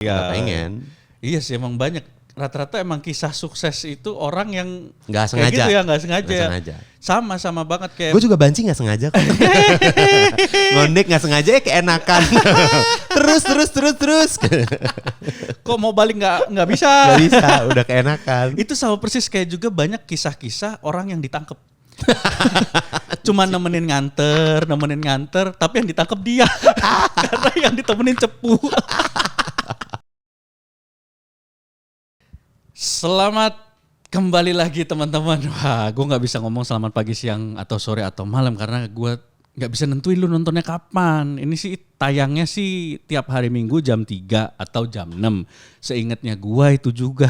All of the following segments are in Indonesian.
Nggak Ya, pengen. iya sih emang banyak. Rata-rata emang kisah sukses itu orang yang Nggak kayak sengaja. gitu ya, nggak sengaja. Nggak Ya. sengaja. Sama banget kayak. Gue juga banci nggak sengaja kok. Ngondek nggak sengaja keenakan. terus. Kok mau balik nggak bisa. Nggak bisa, udah keenakan. Itu sama persis kayak juga banyak kisah-kisah orang yang ditangkap. Cuma nemenin nganter, tapi yang ditangkap dia. Karena yang ditemenin cepu. Selamat kembali lagi teman-teman. Wah, gue nggak bisa ngomong selamat pagi, siang, atau sore, atau malam karena gue nggak bisa nentuin lu nontonnya kapan. Ini sih tayangnya sih tiap hari Minggu jam 3 atau jam 6. Seingatnya gue itu juga.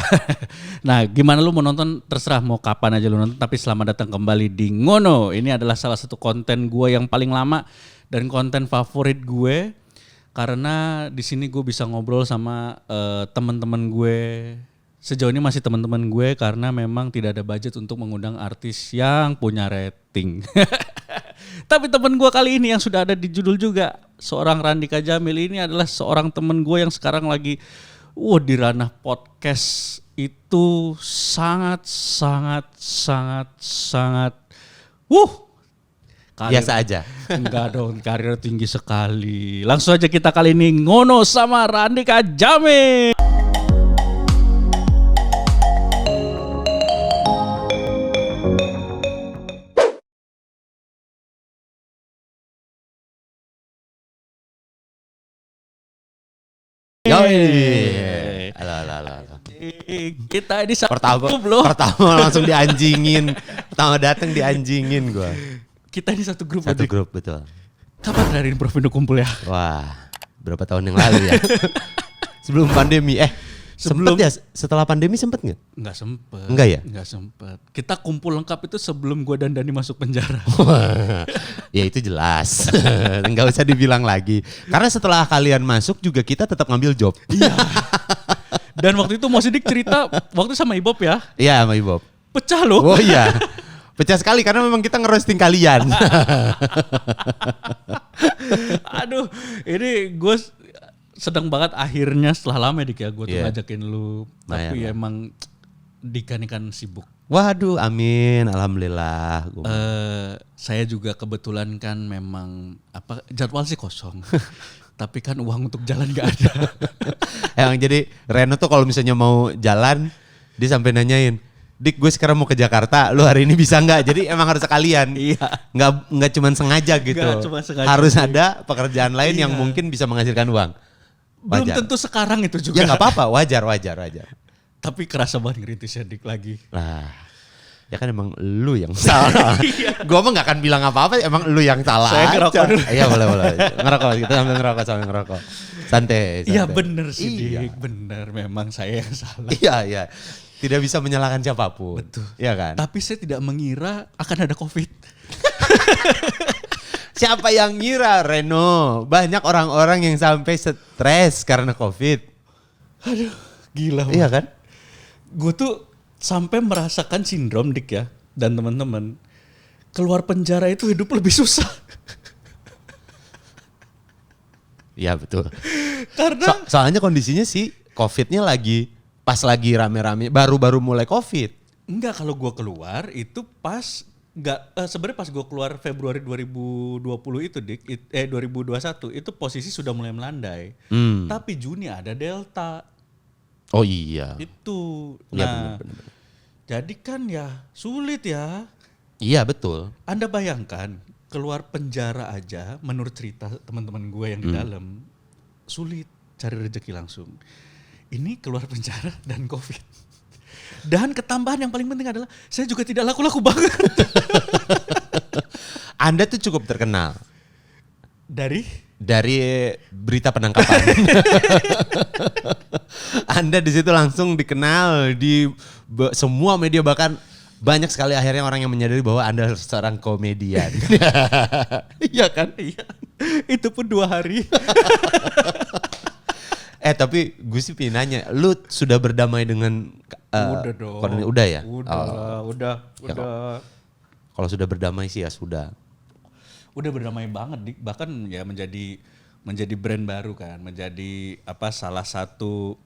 Nah, gimana lu mau nonton terserah, mau kapan aja lu nonton. Tapi selamat datang kembali di Ngono. Ini adalah salah satu konten gue yang paling lama dan konten favorit gue. Karena di sini gue bisa ngobrol sama teman-teman gue. Sejauh ini masih teman-teman gue karena memang tidak ada budget untuk mengundang artis yang punya rating. Tapi teman gue kali ini yang sudah ada di judul juga, seorang Randika Jamil ini adalah seorang teman gue yang sekarang lagi di ranah podcast itu sangat Biasa aja. Enggak dong, karir tinggi sekali. Langsung aja kita kali ini ngono sama Randika Jamil. Yoi. Halo. Kita di satu Pertama grup loh. langsung dianjingin. Pertama datang dianjingin gue. Kita ini satu grup. Satu Adik. grup, betul. Kapan terakhir Provindo kumpul ya? Wah, berapa tahun yang lalu ya? Sebelum pandemi. Sempet ya? Setelah pandemi sempet nggak? Nggak sempet. Enggak ya? Nggak sempet. Kita kumpul lengkap itu sebelum gua dan Dani masuk penjara. Ya itu jelas. Nggak usah dibilang lagi. Karena setelah kalian masuk juga kita tetap ngambil job. Iya. Dan waktu itu Mo Sidik cerita waktu sama Ibob ya. Iya sama Ibob. Pecah loh. Oh iya. Pecah sekali karena memang kita ngerosting kalian. Aduh, ini gue sedang banget akhirnya setelah lama Dik ya gue tuh Iya. ngajakin lu. Nah, Tapi ya. emang Dika ini kan sibuk. Waduh, amin, alhamdulillah. Saya juga kebetulan kan memang jadwal sih kosong. Tapi kan uang untuk jalan gak ada. Emang jadi Reno tuh kalau misalnya mau jalan, dia sampai nanyain, Dik gue sekarang mau ke Jakarta, lu hari ini bisa nggak? Jadi emang harus sekalian. Iya. Nggak cuman sengaja gitu. Nggak cuma sengaja. Harus ada pekerjaan lain yang Iya. mungkin bisa menghasilkan uang. Belum Wajar. tentu sekarang itu juga. Ya nggak apa-apa, wajar. Tapi kerasa banget ngerintisnya Dik lagi. Lah, ya kan emang lu yang salah. Gua mah nggak akan bilang apa-apa, emang lu yang salah. Saya ngerokok dulu. Iya boleh. Ngerokok, kita sambil ngerokok. Santai. Iya bener sih Iya. Dik, bener memang saya yang salah. Iya. Tidak bisa menyalahkan siapapun. Betul. Iya kan? Tapi saya tidak mengira akan ada COVID. Siapa yang ngira Reno? Banyak orang-orang yang sampai stres karena COVID. Aduh, gila. Iya kan? Gue tuh sampai merasakan sindrom Dik ya dan teman-teman. Keluar penjara itu hidup lebih susah. Iya betul. Karena Soalnya kondisinya sih COVID-nya pas lagi rame-rame, baru-baru mulai COVID. enggak, kalau gue keluar itu pas sebenarnya pas gue keluar Februari 2020 itu Dik, 2021 itu posisi sudah mulai melandai. Tapi Juni ada Delta. Oh iya. Itu. Iya, Nah, benar. jadi kan ya sulit ya. Iya betul. Anda bayangkan keluar penjara aja menurut cerita teman-teman gue yang di dalam sulit cari rezeki langsung. Ini keluar penjara dan COVID. Dan ketambahan yang paling penting adalah saya juga tidak laku-laku banget. Anda tuh cukup terkenal Dari berita penangkapan. Anda di situ langsung dikenal di semua media, bahkan banyak sekali akhirnya orang yang menyadari bahwa Anda seorang komedian. Iya kan? Iya. Itu pun 2 hari. Tapi gue sih pengen nanya, lu sudah berdamai dengan Udah dong. Udah ya? Udah. Kalau sudah berdamai sih ya sudah. Udah berdamai banget Dik. Bahkan ya menjadi menjadi brand baru kan, menjadi apa salah satu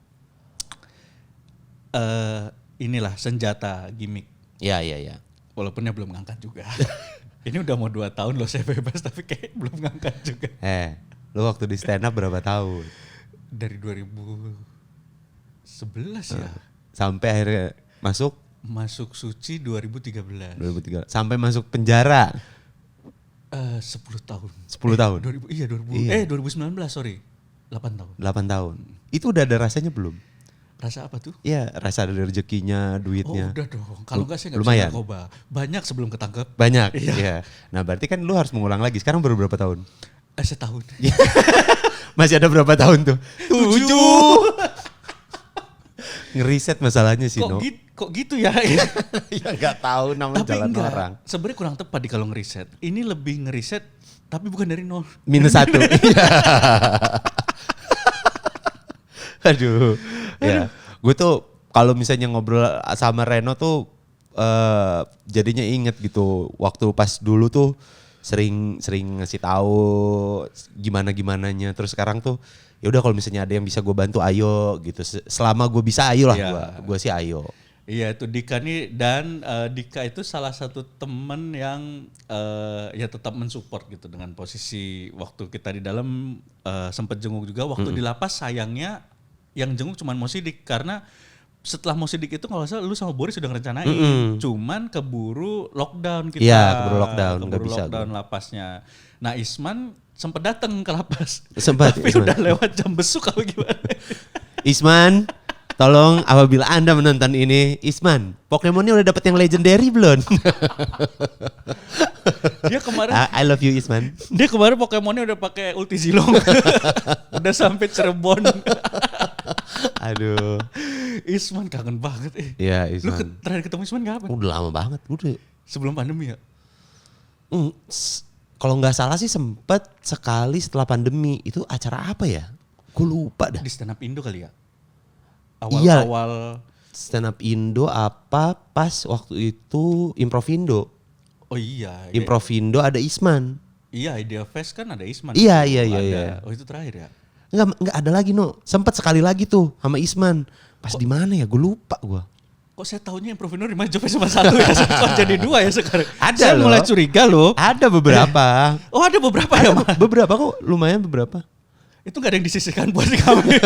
inilah senjata gimmick. Iya, iya, iya. Walaupun dia belum ngangkat juga. Ini udah mau 2 tahun loh saya bebas tapi kayak belum ngangkat juga. Lu waktu di stand up berapa tahun? Dari 2011 ya. Sampai akhirnya masuk Masuk Suci 2013. 2003. Sampai masuk penjara 10 tahun. 10 tahun. 2019 sorry. 8 tahun. 8 tahun. Itu udah ada rasanya belum? Rasa apa tuh? Iya, rasa ada rezekinya, Oh duitnya. udah dong. Kalau enggak saya enggak bisa Lumayan. narkoba. Banyak sebelum ketangkep. Banyak. Iya. Iya. Nah, berarti kan lu harus mengulang lagi. Sekarang baru berapa tahun? Setahun. Masih ada berapa tahun tuh? 7. Ngeriset masalahnya sih, No. Kok gitu ya? Ya enggak tahu namanya Tapi jalan enggak. orang. Sebenarnya kurang tepat di kalau ngeriset. Ini lebih ngeriset tapi bukan dari nol. -1. Iya. Aduh. Ya. Gue tuh kalau misalnya ngobrol sama Reno tuh jadinya inget gitu waktu pas dulu tuh sering ngasih tahu gimana-gimananya. Terus sekarang tuh ya udah kalau misalnya ada yang bisa gue bantu ayo gitu. Selama gue bisa ayo lah Iya. gue sih ayo. Iya itu Dika nih dan Dika itu salah satu temen yang ya tetap mensupport gitu dengan posisi waktu kita di dalam sempet jenguk juga waktu di lapas sayangnya yang jenguk cuman Mosidik karena setelah Mosidik itu kalau salah lu sama Boris sudah ngerencanain cuman keburu lockdown kita. Iya, keburu lockdown, nggak keburu bisa lockdown lapasnya. Nah Isman sempet datang ke lapas. Sempat, Tapi Isman. udah lewat jam besuk apa gimana? Isman, tolong apabila Anda menonton ini, Isman, Pokemonnya udah dapet yang legendary belum? Dia kemarin I love you Isman. Dia kemarin Pokemonnya udah pakai ulti Zilong. Udah sampai Cirebon. Aduh. Isman kangen banget Iya Lu Isman. terakhir ketemu Isman kapan? Udah lama banget. Udah. Sebelum pandemi ya? Kalau nggak salah sih sempet sekali setelah pandemi. Itu acara apa ya? Gue lupa dah. Di stand up Indo kali ya? Iya. Awal-awal. Stand up Indo apa pas waktu itu Improvindo. Oh iya. Improvindo ada Isman. Iya Idea Fest kan ada Isman. Iya, Itu iya, ada. iya. Oh itu terakhir ya? Enggak ada lagi No. Sempet sekali lagi tuh sama Isman. Pas di mana ya? Gue lupa gue. Kok saya taunya Improvindo di Job cuma 1 ya? Kok jadi 2 ya sekarang? Ada saya loh. mulai curiga loh. Ada beberapa. Oh ada beberapa ya Mas? Beberapa kok, lumayan beberapa. Itu gak ada yang disisihkan buat kami.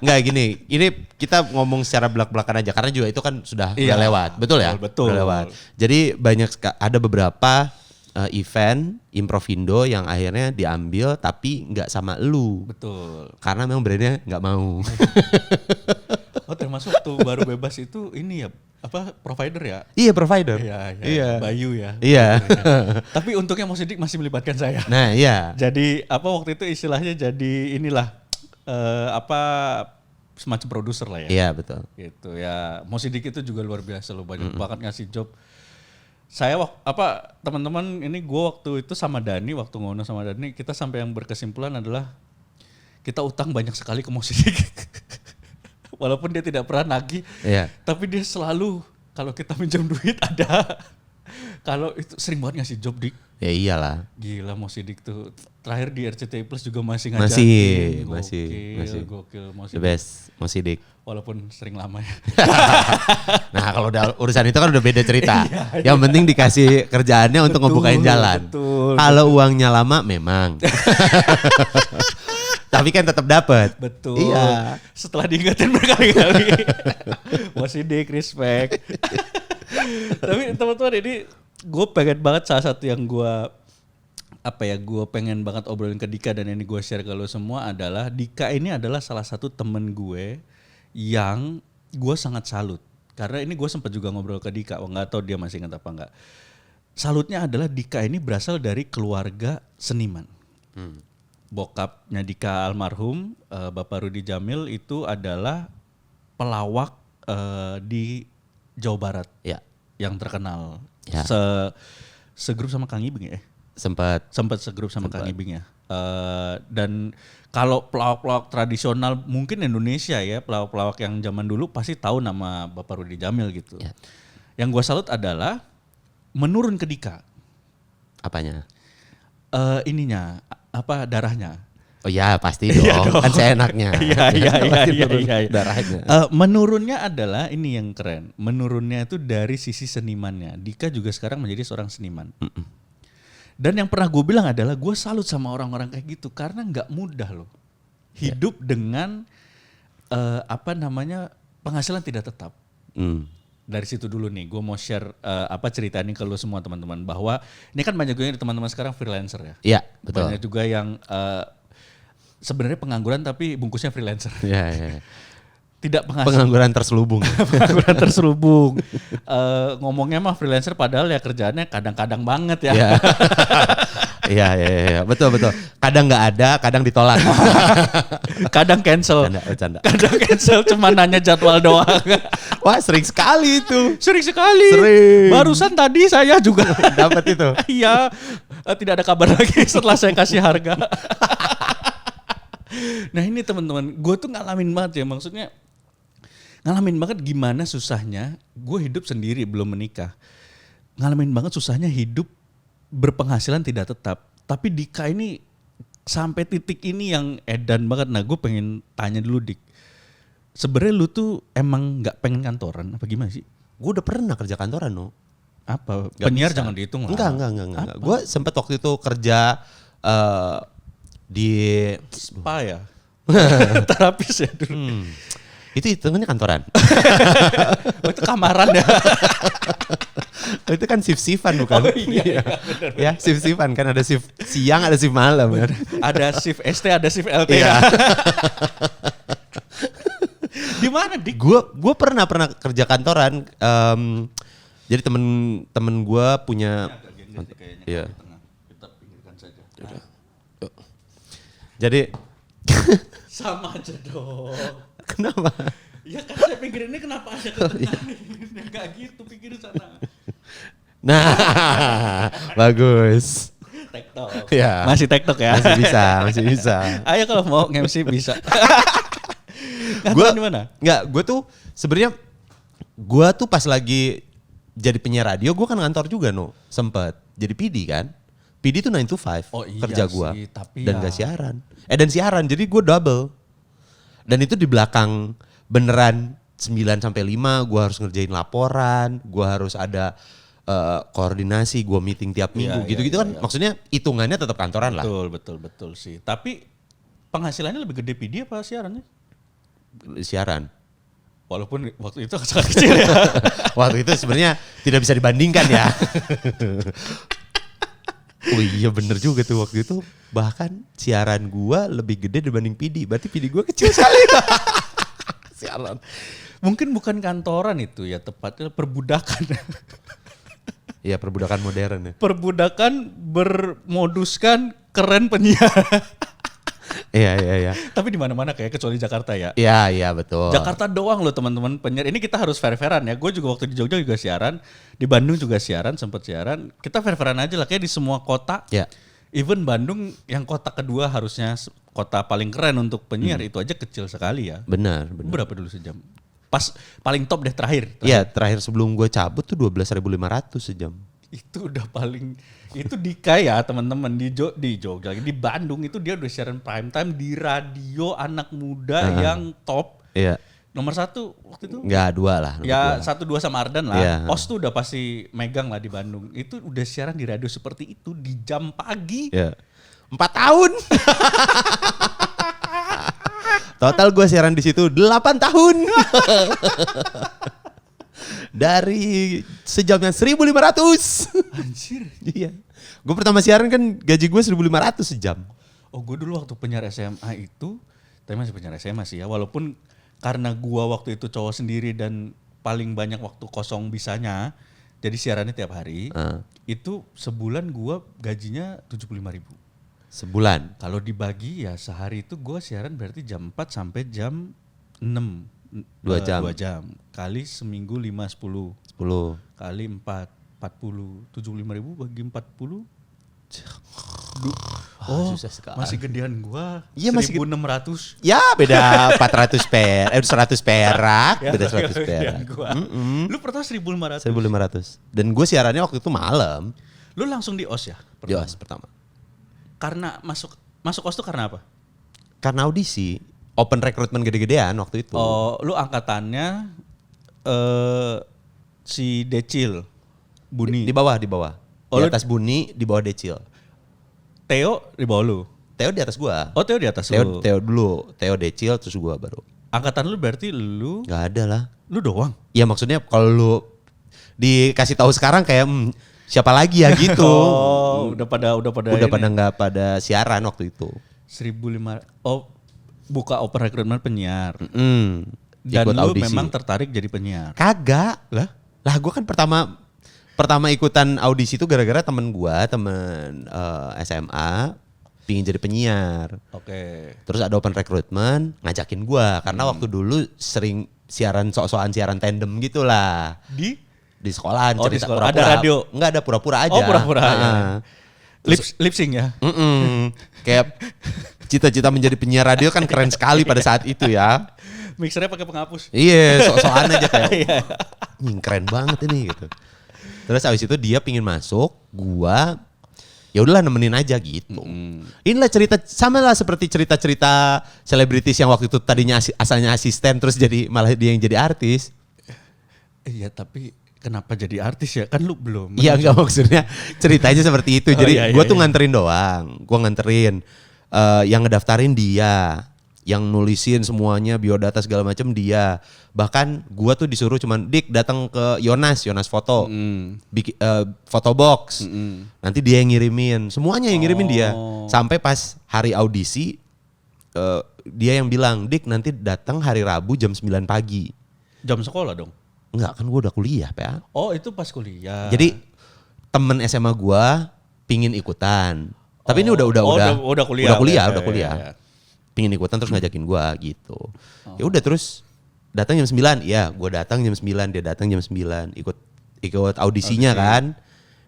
Enggak gini, ini kita ngomong secara belak-belakan aja karena juga itu kan sudah Iya, lewat, betul ya? betul. Udah lewat. Jadi ada beberapa event Improvindo yang akhirnya diambil tapi nggak sama lu. Betul. Karena memang brandnya nggak mau. Oh termasuk tuh baru bebas itu ini ya apa provider ya? Iya provider. Iya. Bayu ya. Iya. Tapi untungnya Mosidik masih melibatkan saya. Nah iya. Jadi apa waktu itu istilahnya jadi inilah apa semacam produser lah ya. Iya betul. Gitu ya. Mosidik itu juga luar biasa loh banyak banget ngasih job. Saya teman-teman ini gue waktu itu sama Dani waktu ngono sama Dani kita sampai yang berkesimpulan adalah kita utang banyak sekali ke Mosidik. Walaupun dia tidak pernah nagih, Iya. tapi dia selalu kalau kita minjam duit ada. Kalau itu sering banget ngasih job Dik. Ya iyalah. Gila Mosidik tuh. Terakhir di RCTI Plus juga masih Masih, ngajakin. Gokil The Mosidik. best, Mosidik. Walaupun sering lama ya. Nah kalau udah urusan itu kan udah beda cerita. Yang penting dikasih kerjaannya untuk ngebukain jalan. Betul. Kalau uangnya lama memang. Tapi kan tetap dapat. Betul. Iya. Setelah diingetin berkali-kali. Mosidik, respect. Tapi teman-teman ini gue pengen banget salah satu yang gue pengen banget obrolin ke Dika dan ini gue share ke lo semua adalah Dika ini adalah salah satu temen gue yang gue sangat salut. Karena ini gue sempat juga ngobrol ke Dika, nggak tahu dia masih ingat apa enggak. Salutnya adalah Dika ini berasal dari keluarga seniman. Bokapnya Dika almarhum, Bapak Rudi Jamil itu adalah pelawak di Jawa Barat. Ya. Yang terkenal. Ya. Segrup sama Kang Ibing ya? Sempat. Sempat segrup sama Kang Ibing ya. Dan kalau pelawak-pelawak tradisional mungkin Indonesia ya, pelawak-pelawak yang zaman dulu pasti tahu nama Bapak Rudi Jamil gitu. Ya. Yang gue salut adalah menurun ke Dika. Apanya? Darahnya. Oh ya pasti dong, kan seenaknya. Iya. Darahnya. Menurunnya adalah ini yang keren. Menurunnya itu dari sisi senimannya. Dika juga sekarang menjadi seorang seniman. Dan yang pernah gue bilang adalah gue salut sama orang-orang kayak gitu karena nggak mudah loh hidup dengan penghasilan tidak tetap. Dari situ dulu nih, gue mau share cerita ini ke lu semua teman-teman bahwa ini kan banyak juga teman-teman sekarang freelancer ya. Iya betul. Banyak juga yang sebenarnya pengangguran tapi bungkusnya freelancer. Iya. Tidak Pengangguran terselubung. Pengangguran terselubung. Ngomongnya mah freelancer padahal ya kerjaannya kadang-kadang banget ya. Iya. Betul. Kadang nggak ada, kadang ditolak. Kadang cancel. Bercanda. Kadang cancel cuma nanya jadwal doang. Wah sering sekali itu. Sering sekali. Barusan tadi saya juga dapat itu. Iya. Tidak ada kabar lagi setelah saya kasih harga. Nah ini teman-teman, gue tuh ngalamin banget ya, maksudnya ngalamin banget gimana susahnya gue hidup sendiri belum menikah. Ngalamin banget susahnya hidup berpenghasilan tidak tetap. Tapi Dika ini sampai titik ini yang edan banget. Nah gue pengen tanya dulu Dik, sebenarnya lu tuh emang gak pengen kantoran apa gimana sih? Gue udah pernah kerja kantoran no. Apa? Gak Penyiar bisa. jangan dihitung lah. Enggak. Gue sempet waktu itu kerja di spa ya? Terapis ya dulu. Itu hitungannya kantoran. Oh, itu kamaran ya? Itu kan shift-shiftan bukan? Oh iya. Ya shift-shiftan kan, ada shift siang ada shift malam kan. Ada shift ST ada shift LT ya. Di mana Dik? Gue pernah kerja kantoran. Jadi temen gue punya. Iya. Kita pinggirkan saja. Jadi sama aja dong. Kenapa? Ya kan saya pinggirinnya kenapa aja ke tengah? Enggak gitu, pinggir sana. Nah, bagus. TikTok. Ya. Masih TikTok ya? Masih bisa. Ayo kalau mau nge-MC bisa. Gue di mana? Enggak, gue tuh sebenarnya gue tuh pas lagi jadi penyiar radio, gue kan ngantor juga no, sempet jadi PD kan. PD tuh 9 to 5 kerja gue dan gak siaran. Dan siaran, jadi gue double. Dan itu di belakang beneran 9 sampai 5 gue harus ngerjain laporan, gue harus ada koordinasi, gue meeting tiap minggu gitu-gitu kan. Maksudnya hitungannya tetap kantoran lah. Betul sih. Tapi penghasilannya lebih gede PD apa siarannya? Siaran. Walaupun waktu itu sangat kecil ya. Waktu itu sebenarnya tidak bisa dibandingkan ya. Oh iya bener juga tuh waktu itu. Bahkan siaran gua lebih gede dibanding PD. Berarti PD gua kecil sekali. Siaran. Mungkin bukan kantoran itu ya, tepatnya perbudakan. Iya perbudakan modern ya. Perbudakan bermoduskan keren penyiar. Iya. Tapi di mana-mana kayak kecuali Jakarta ya. Iya betul. Jakarta doang loh teman-teman penyiar. Ini kita harus fair-fairan ya. Gue juga waktu di Jogja juga siaran, di Bandung juga siaran, sempat siaran. Kita fair-fairan aja lah kayak di semua kota. Ya. Even Bandung yang kota kedua harusnya kota paling keren untuk penyiar itu aja kecil sekali ya. Benar. Berapa dulu sejam? Pas paling top deh terakhir. Iya terakhir sebelum gue cabut tuh 12.500 sejam. Itu udah paling, itu Dika ya teman-teman di Jogja, di Bandung itu dia udah siaran prime time di radio anak muda yang top. Iya. Nomor 1 waktu itu? Enggak, 2 lah. Ya 1-2 sama Ardan lah. Iya. Os tuh udah pasti megang lah di Bandung. Itu udah siaran di radio seperti itu di jam pagi. Iya. 4 tahun. Total gue siaran di situ 8 tahun. Dari sejamnya 1.500. Anjir. Iya. Gue pertama siaran kan gaji gue 1.500 sejam. Oh gue dulu waktu penyiar SMA itu, tapi masih penyiar SMA sih ya. Walaupun karena gue waktu itu cowok sendiri dan paling banyak waktu kosong bisanya, jadi siarannya tiap hari. Itu sebulan gue gajinya 75.000. Sebulan? Kalau dibagi ya sehari itu gue siaran berarti jam 4 sampai jam 6. 2 jam. 2 jam. Kali seminggu 5, 10. 10. Kali 4, 40. 75.000 bagi 40. Susah sekali. Masih gedean gua. Iya, masih 1.600. Ya beda 400 100 perak. Beda 100 perak. Lu pertama 1.500. 1.500. Dan gue siarannya waktu itu malam. Lu langsung di OS ya? Di OS pertama. Karena masuk OS tuh karena apa? Karena audisi, open recruitment gede-gedean waktu itu. Oh, lu angkatannya si Decil, Buni. Di bawah. Oh, Di lu- atas Buni, di bawah Decil. Theo di bawah lu. Theo di atas gua. Oh, Theo di atas lu. Theo dulu, Theo Decil terus gua baru. Angkatan lu berarti lu Gak ada lah. doang. Ya maksudnya kalau lu dikasih tahu sekarang kayak siapa lagi ya gitu. Oh, udah pada Udah pada nggak pada siaran waktu itu. 1.500. Oh, buka open recruitment penyiar. Dan Ikut lu audisi. memang tertarik jadi penyiar. Kagak lah gue kan pertama ikutan audisi itu gara-gara temen SMA pingin jadi penyiar. Oke. Terus ada open recruitment ngajakin gue karena waktu dulu sering siaran sok-sokan siaran tandem gitulah di sekolahan. Oh, di cerita sekolah. pura-pura. Ada radio? Enggak, ada pura-pura aja. Oh, pura-pura, ya. Lip sync ya. Kayak cita-cita menjadi penyiar radio kan keren sekali pada saat itu ya. Mixernya pakai penghapus. Iya, sok-sokan aja kayak, Iya. keren banget ini gitu. Terus abis itu dia pingin masuk, gua ya udahlah nemenin aja gitu. Inilah cerita sama lah seperti cerita-cerita selebritis yang waktu itu tadinya asalnya asisten terus jadi malah dia yang jadi artis. Iya, tapi kenapa jadi artis ya? Kan lu belum. Iya enggak maksudnya ceritanya seperti itu. Oh, Jadi iya, gua iya, tuh iya. nganterin doang. Gua nganterin yang ngedaftarin dia, yang nulisin semuanya biodata segala macam dia. Bahkan gua tuh disuruh cuman Dik datang ke Yonas foto. Fotobox. Nanti dia yang ngirimin. Semuanya yang ngirimin dia. Sampai pas hari audisi dia yang bilang, "Dik nanti datang hari Rabu jam 9 pagi." Jam sekolah dong. Enggak, kan gua udah kuliah, PA. Oh, itu pas kuliah. Jadi temen SMA gua pingin ikutan. Tapi ini udah kuliah. udah kuliah. Iya. Pingin ikutan terus ngajakin gua gitu. Ya udah terus datang jam 9. Iya, gua datang jam 9, dia datang jam 9. Ikut audisinya kan.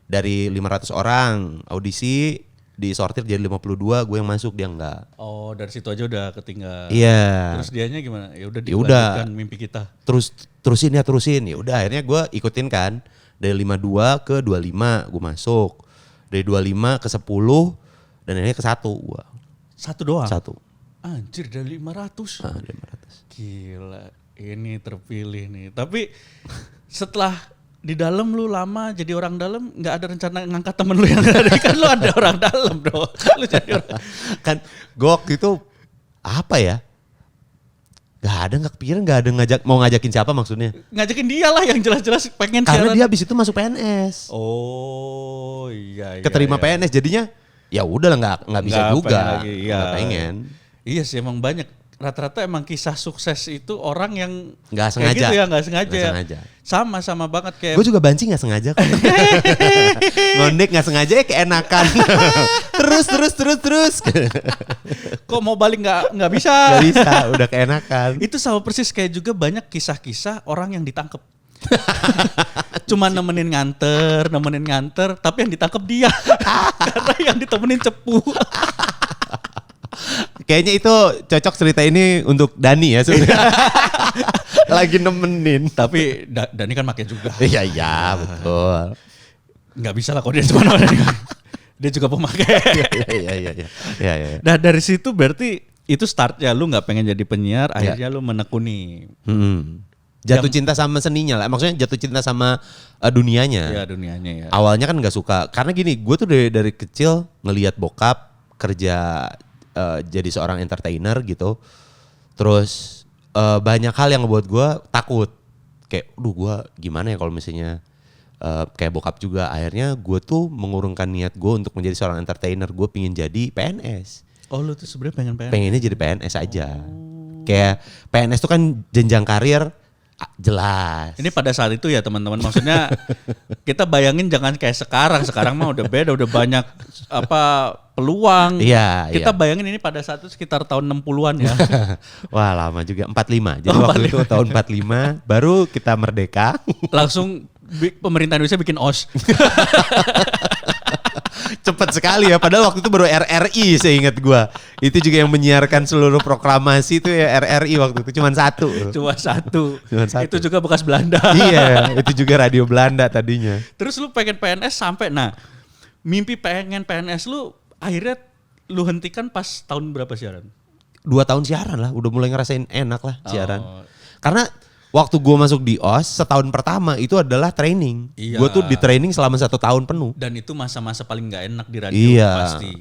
Dari 500 orang audisi disortir jadi 52, gue yang masuk, dia enggak. Oh, dari situ aja udah ketinggal. Iya. Terus dianya gimana? Ya udah Ya udah. dilanjutkan mimpi kita. Terusin. Ya udah akhirnya gue ikutin kan. Dari 52 ke 25 gue masuk. Dari 25 ke 10 dan akhirnya ke 1 gue. Satu doang. 1. Anjir, dari 500. 500. Gila, ini terpilih nih. Tapi setelah di dalam lu lama jadi orang dalam, nggak ada rencana ngangkat temen lu yang ada. Kan lu ada orang dalam dong. Lu jadi orang. Kan gue waktu itu apa ya? Gak kepikiran, gak ada mau ngajakin siapa maksudnya. Ngajakin dia lah yang jelas-jelas pengen Karena siaran. dia abis itu masuk PNS. Oh iya. Keterima iya. PNS jadinya ya udah lah nggak bisa Nggak juga. pengen lagi, iya. Nggak pengen. Iya sih, emang banyak. Rata-rata emang kisah sukses itu orang yang Nggak kayak sengaja. gitu ya, nggak sengaja. Nggak sengaja. Sama banget kayak. Gue juga banci nggak sengaja kok. Ngondek nggak sengaja ya keenakan. terus. Kok mau balik nggak bisa. Gak bisa, udah keenakan. Itu sama persis kayak juga banyak kisah-kisah orang yang ditangkep. Cuma nemenin nganter, tapi yang ditangkep dia. Karena yang ditemenin cepu. Kayaknya itu cocok cerita ini untuk Dani ya sebenarnya. Lagi nemenin. Tapi Dani kan pakai juga. Iya betul. Nggak bisa lah kalau dia cuma nemenin. Dia juga pemakai. Iya. Nah dari situ berarti itu startnya lu nggak pengen jadi penyiar, akhirnya lu menekuni. Jatuh cinta sama seninya lah. Maksudnya jatuh cinta sama dunianya. Ya dunianya ya. Awalnya kan nggak suka. Karena gini, gue tuh dari kecil ngelihat bokap kerja jadi seorang entertainer gitu. Terus banyak hal yang ngebuat gue takut. Kayak, gue gimana ya kalau misalnya kayak bokap juga. Akhirnya gue tuh mengurungkan niat gue untuk menjadi seorang entertainer. Gue pingin jadi PNS. Oh lu tuh sebenarnya pengen PNS? Pengennya jadi PNS aja. Kayak PNS tuh kan jenjang karir jelas. Ini pada saat itu ya teman-teman, maksudnya kita bayangin jangan kayak sekarang mah udah beda, udah banyak peluang. Iya. Kita bayangin ini pada saat itu sekitar tahun 60-an ya. Wah lama juga, 45. Jadi waktu itu tahun 45 baru kita merdeka. Langsung pemerintah Indonesia bikin OS. Cepet sekali ya, padahal waktu itu baru RRI seingat gua. Itu juga yang menyiarkan seluruh proklamasi itu ya RRI waktu itu, cuma satu. Cuma satu. Itu juga bekas Belanda. Iya, itu juga radio Belanda tadinya. Terus lu pengen PNS sampai, mimpi pengen PNS lu akhirnya lu hentikan pas tahun berapa siaran? 2 tahun siaran lah, udah mulai ngerasain enak lah siaran. Oh. Karena waktu gue masuk di OS setahun pertama itu adalah training. Iya. Gue tuh di training selama 1 tahun penuh. Dan itu masa-masa paling nggak enak di radio Iya. pasti.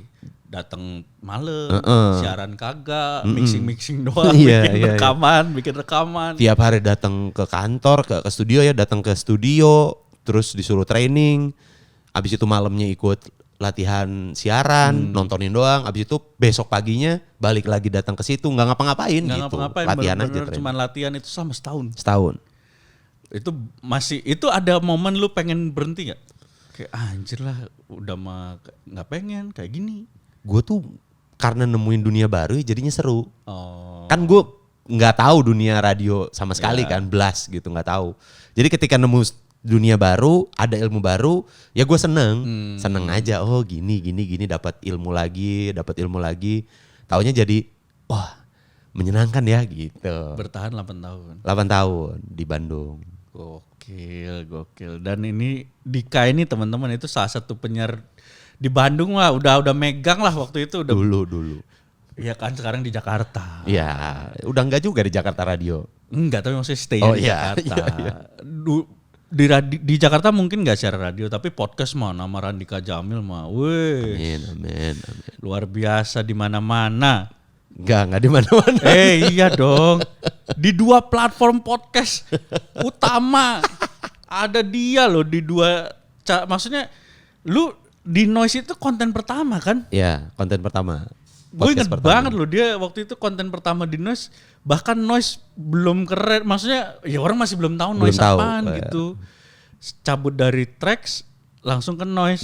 Datang malam, siaran kagak, mixing doang, Iya, bikin iya, bikin rekaman. Tiap hari datang ke kantor, ke studio ya, datang ke studio, terus disuruh training. Abis itu malamnya ikut latihan siaran, nontonin doang. Abis itu besok paginya balik lagi datang ke situ, nggak ngapa-ngapain Nggak gitu. ngapa-ngapain, Latihan aja bener-bener training. cuma latihan itu selama setahun. Setahun. Itu ada momen lu pengen berhenti nggak? Kayak anjir lah, udah mah nggak pengen kayak gini. Gue tuh karena nemuin dunia baru ya jadinya seru. Oh. Kan gue nggak tahu dunia radio sama sekali kan, blast gitu nggak tahu. Jadi ketika nemu dunia baru, ada ilmu baru, ya gue seneng aja. Oh gini dapat ilmu lagi. Taunya jadi wah menyenangkan ya gitu. Bertahan 8 tahun. 8 tahun di Bandung. Gokil. Dan ini Dika ini teman-teman itu salah satu penyiar di Bandung lah, udah megang lah waktu itu udah. Dulu. Iya kan sekarang di Jakarta. Ya udah enggak juga di Jakarta Radio. Enggak, tapi maksudnya stay Oh, di iya, Jakarta. iya. Di Jakarta mungkin nggak secara radio, tapi podcast mah nama Randika Jamil mah, weh, Amin. luar biasa di mana-mana. Enggak di mana-mana. Iya dong, di 2 platform podcast utama ada dia loh di 2. Maksudnya lu di Noise itu konten pertama kan? Ya, konten pertama. Gue inget Podcast pertama. banget loh dia waktu itu konten pertama di Noise. Bahkan Noise belum keren. Maksudnya ya orang masih belum tahu Belum Noise tahu, apaan gitu. Cabut dari Trax langsung ke Noise.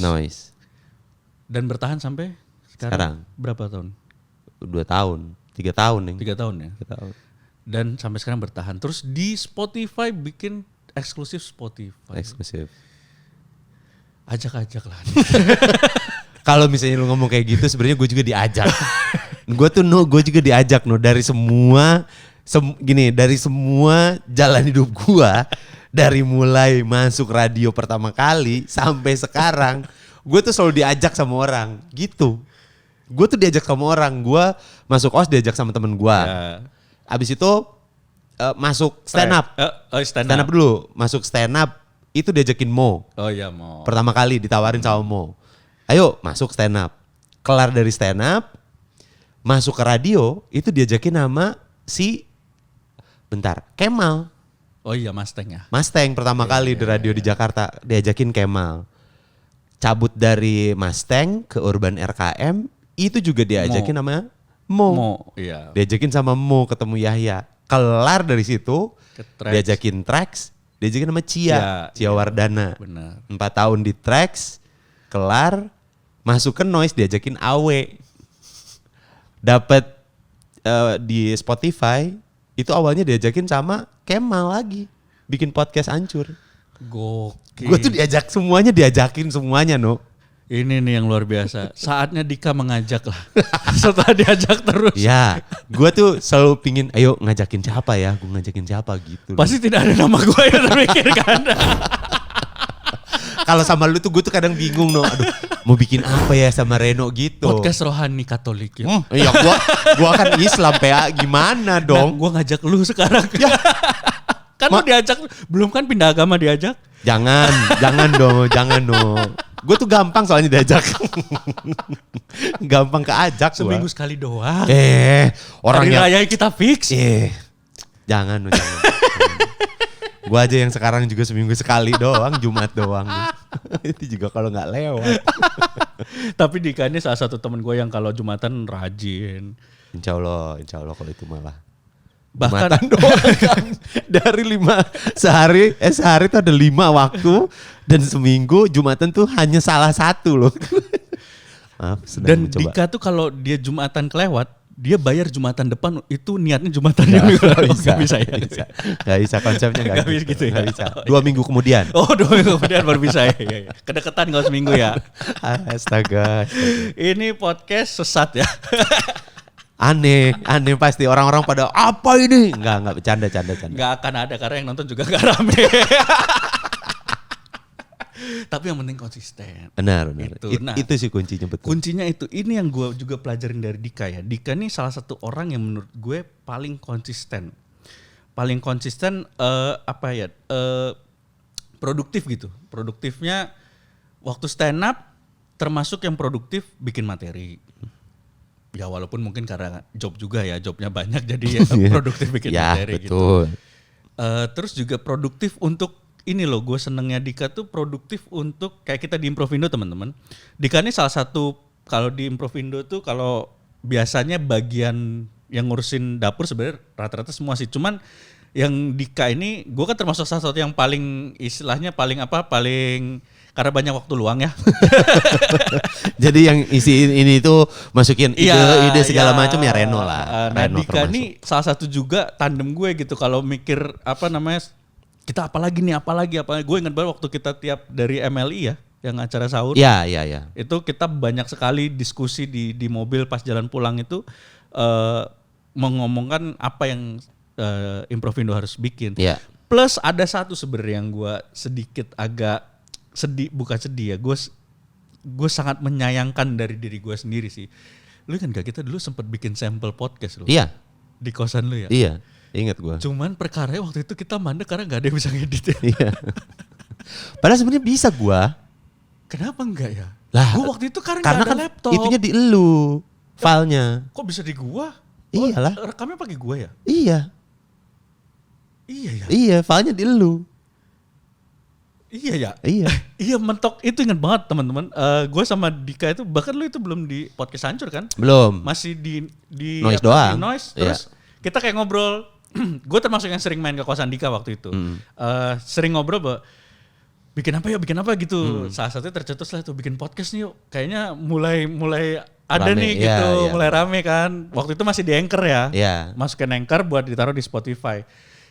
Dan bertahan sampai sekarang. Berapa tahun? 2 tahun, 3 tahun nih. 3 tahun ya? 3 tahun. Dan sampai sekarang bertahan. Terus di Spotify bikin eksklusif Spotify. Eksklusif. Ajak-ajak lah. Kalau misalnya lu ngomong kayak gitu sebenarnya gue juga diajak. Gue juga diajak dari semua dari semua jalan hidup gue, dari mulai masuk radio pertama kali sampai sekarang, gue tuh selalu diajak sama orang gitu. Gue tuh diajak sama orang, gue masuk OS diajak sama temen gue. Ya. Abis itu masuk stand up. Stand Stand up dulu, masuk stand up itu diajakin Mo. Oh iya mau. Pertama kali ditawarin sama Mo. Ayo masuk stand up. Kelar dari stand up, masuk ke radio, itu diajakin sama Kemal. Oh iya Mustang ya. Mustang pertama kali di radio di Jakarta, diajakin Kemal. Cabut dari Mustang ke Urban RKM, itu juga diajakin sama Mo. Iya. Diajakin sama Mo ketemu Yahya. Kelar dari situ, Ke Trax. diajakin Trax, diajakin sama Cia Wardana. Benar. 4 tahun di Trax, kelar, masuk ke Noise diajakin Awe. Dapat di Spotify, itu awalnya diajakin sama Kemal lagi. Bikin podcast Hancur. Gokil. Gue tuh diajakin semuanya No. Ini nih yang luar biasa. Saatnya Dika mengajak lah. Setelah diajak terus. Ya, gue tuh selalu pingin, ayo ngajakin siapa ya? Gue ngajakin siapa gitu. Pasti tidak ada nama gue yang terpikirkan. Kalau sama lu tuh gue tuh kadang bingung No. Aduh, mau bikin apa ya sama Reno gitu. Podcast rohani Katolik ya. Iya, gua kan Islam PA, gimana dong? Gue ngajak lu sekarang. Ya. Kan lu diajak, belum kan pindah agama diajak? Jangan dong. Gue tuh gampang soalnya diajak. Gampang keajak gua. Seminggu sekali doang. Orang Hari yang raya kita fix. jangan. Gue aja yang sekarang juga seminggu sekali doang, Jumat doang. Itu juga kalau nggak lewat. Tapi Dika ini salah satu temen gue yang kalau Jumatan rajin. Insya Allah kalau itu malah. Bahkan Jumatan doang kan. Dari 5 sehari itu ada 5 waktu dan seminggu Jumatan tuh hanya salah 1 loh. Maaf, dan mencoba. Dika tuh kalau dia Jumatan kelewat, dia bayar Jumatan depan itu niatnya Jumatan juga. Gak bisa ya. Gak bisa konsepnya Gak bisa gitu ya. Gak bisa. 2 minggu kemudian. Oh 2 minggu kemudian baru bisa ya. Kedekatan kalau seminggu ya. Astaga. Ini podcast sesat ya. Aneh pasti orang-orang pada apa ini? Enggak bercanda. Gak akan ada karena yang nonton juga gak rame. Tapi yang penting konsisten. Benar. Itu sih kuncinya betul. Kuncinya itu. Ini yang gue juga pelajarin dari Dika ya. Dika ini salah satu orang yang menurut gue paling konsisten. Paling konsisten produktif gitu. Produktifnya waktu stand up termasuk yang produktif bikin materi. Ya walaupun mungkin karena job juga ya, jobnya banyak jadi ya produktif bikin materi betul. gitu. Terus juga produktif untuk ini loh, gue senengnya Dika tuh produktif untuk kayak kita di Improvindo teman-teman. Dika ini salah satu, kalau di Improvindo tuh kalau biasanya bagian yang ngurusin dapur sebenarnya rata-rata semua sih. Cuman yang Dika ini gue kan termasuk salah satu yang paling istilahnya paling karena banyak waktu luang ya. Jadi yang isi ini itu masukin ide segala macam ya Reno lah. Nah Reno Dika termasuk. ini salah satu juga tandem gue gitu kalau mikir kita apalagi. Gue ingat banget waktu kita tiap dari MLI ya yang acara sahur. Iya. Itu kita banyak sekali diskusi di mobil pas jalan pulang itu mengomongkan apa yang Improvindo harus bikin. Iya. Plus ada satu sebenarnya yang gue sedikit agak bukan sedih ya, gue sangat menyayangkan dari diri gue sendiri sih. Lu kan kita dulu sempat bikin sampel podcast lu. Iya. Di kosan lu ya. Iya, ingat gue. Cuman perkaranya waktu itu kita mandek karena nggak ada yang bisa ngedit ya. Iya. Padahal sebenarnya bisa gue. Kenapa enggak ya? Lah, gue waktu itu karena kan nggak ada laptop. itunya di elu filenya. Kok bisa di gua? Iyalah. Rekamnya pakai gua ya? Iya. Iya ya. Iya, filenya di elu. Iya ya. Iya. Iya mentok itu ingat banget teman-teman. Gue sama Dika itu bahkan lu itu belum di podcast hancur kan? Belum. Masih di Noise doang. Di noise. Terus kita kayak ngobrol. Gue termasuk yang sering main ke kosan Dika waktu itu. Sering ngobrol bikin apa gitu. Salah satunya tercetus lah tuh bikin podcast nih yuk. Kayaknya mulai ada rame, nih gitu, iya. mulai rame kan. Waktu itu masih di Anchor ya. Iya. Masukin Anchor buat ditaruh di Spotify.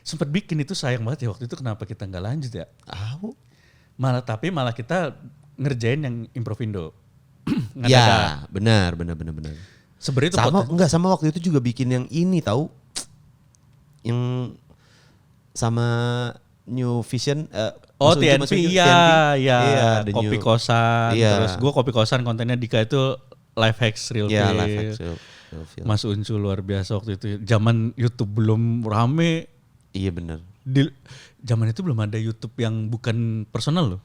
Sempet bikin itu sayang banget ya waktu itu kenapa kita nggak lanjut ya? Malah kita ngerjain yang Improvindo. Iya, benar. Sebenarnya itu sama waktu itu juga bikin yang ini tahu. Yang sama New Vision TNP iya, kopi new. kosan. Iya. Terus gue kopi kosan kontennya Dika itu life hacks real Iya, feel. live hacks real feel. Mas Uncu luar biasa waktu itu. Zaman YouTube belum rame. Iya benar. Di zaman itu belum ada YouTube yang bukan personal loh.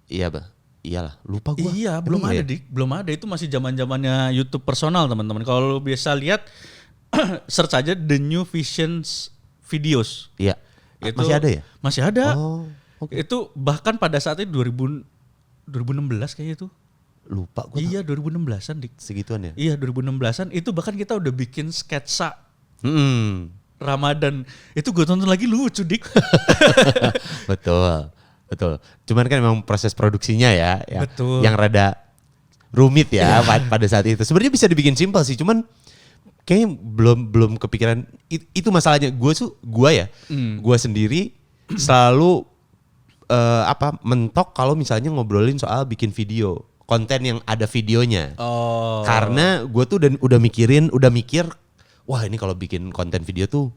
Iya, Bah. Iyalah, lupa gua. Iya, belum ada, Dik. Belum ada, itu masih zaman-zamannya YouTube personal, teman-teman. Kalau lu bisa lihat search aja The New Visions Videos. Iya. Itu masih ada ya? Masih ada. Oh, okay. Itu bahkan pada saat itu 2016 kayaknya itu. Lupa gua. Iya, 2016-an, Dik. Segituan ya? Iya, 2016-an itu bahkan kita udah bikin sketsa Ramadan. Itu gue tonton lagi lucu, Dik. Betul. Cuman kan memang proses produksinya ya Betul. yang rada rumit ya pada saat itu. Sebenarnya bisa dibikin simpel sih, cuman kayaknya belum kepikiran. Itu masalahnya gue sendiri selalu mentok kalau misalnya ngobrolin soal bikin video, konten yang ada videonya. Oh. Karena gue tuh udah mikir, wah ini kalau bikin konten video tuh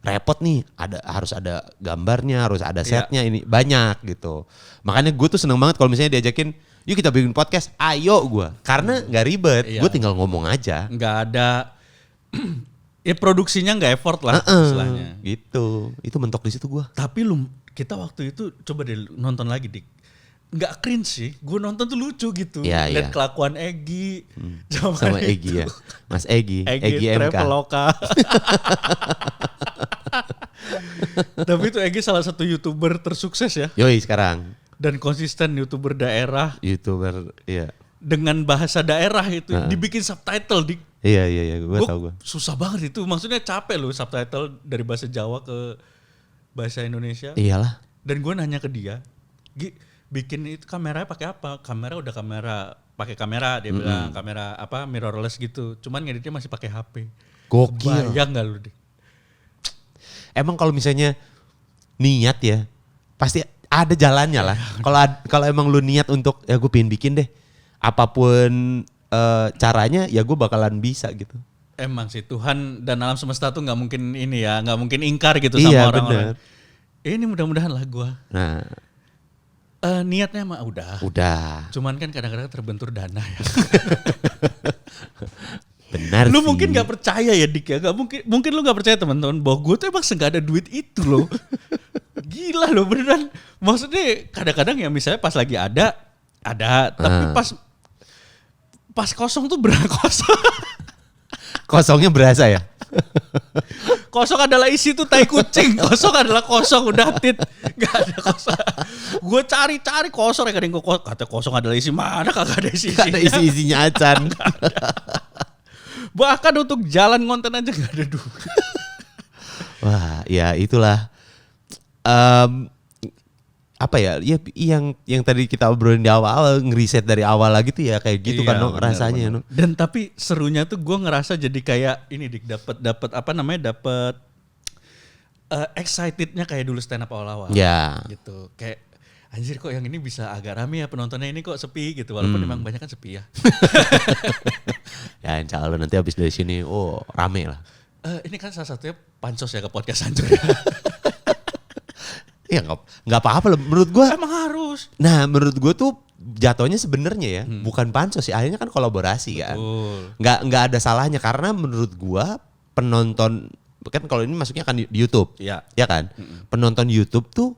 repot nih, harus ada gambarnya, harus ada setnya, ini banyak gitu. Makanya gue tuh seneng banget kalau misalnya diajakin, yuk kita bikin podcast, ayo gue. Karena nggak ribet, gue tinggal ngomong aja. Nggak ada, ya produksinya nggak effort lah istilahnya. Gitu, itu mentok di situ gue. Tapi kita waktu itu coba deh nonton lagi, Dik. Nggak cringe sih, gue nonton tuh lucu gitu. Lihat kelakuan Egy. Sama Egy ya, Mas Egy MK. Traveloka. Tapi itu Egy salah satu YouTuber tersukses ya. Yoi sekarang. Dan konsisten YouTuber daerah. YouTuber, iya. Dengan bahasa daerah itu, dibikin subtitle, Dik. Iya, gue tau gue. Susah banget itu, maksudnya capek loh subtitle dari bahasa Jawa ke bahasa Indonesia. Iyalah. Dan gue nanya ke dia, bikin itu kameranya pakai apa? Pakai kamera dia bilang, kamera apa mirrorless gitu. Cuman ngeditnya masih pakai HP. Gokil. Bayang enggak lu, Dik? Emang kalau misalnya niat ya, pasti ada jalannya lah. Kalau emang lu niat untuk ya gue pengen bikin deh, apapun caranya ya gue bakalan bisa gitu. Emang sih Tuhan dan alam semesta tuh nggak mungkin ini ya, nggak mungkin ingkar gitu sama orang-orang. Ini mudah-mudahan lah gue. Nah, Niatnya mah udah. Udah. Cuman kan kadang-kadang terbentur dana ya. Benar Lu sih. mungkin gak percaya ya Dik ya. Gak mungkin lu gak percaya teman-teman bahwa gue tuh emang gak ada duit itu loh. Gila loh beneran. Maksudnya kadang-kadang ya misalnya pas lagi ada. Tapi pas kosong tuh beneran kosong. Kosongnya berasa ya? Kosong adalah isi tuh tai kucing. Kosong adalah kosong udah tit. Gak ada kosong. Gue cari-cari kosong ya kadang gue kata kosong adalah isi mana kagak ada isi-isinya. Gak ada isi-isinya acan. Bahkan untuk jalan konten aja gak ada duit. Wah, ya itulah. Apa ya? Ya yang tadi kita obrolin di awal, ngeriset dari awal lagi tuh ya kayak gitu kan no, rasanya no. Dan tapi serunya tuh gue ngerasa jadi kayak ini Dik dapat apa namanya dapat excitednya kayak dulu stand up awal-awal. Ya. Gitu. Kayak anjir kok yang ini bisa agak rame ya penontonnya ini kok sepi gitu. Walaupun memang banyak kan sepi ya. Ya insya Allah nanti habis dari sini rame lah. Ini kan salah satunya pansos ya ke podcast Hancur. Ya nggak apa-apa menurut gue. Emang harus. Nah menurut gue tuh jatuhnya sebenarnya ya bukan pansos sih, akhirnya kan kolaborasi kan. Nggak ada salahnya karena menurut gue penonton kan kalau ini masuknya kan di YouTube, ya kan. Penonton YouTube tuh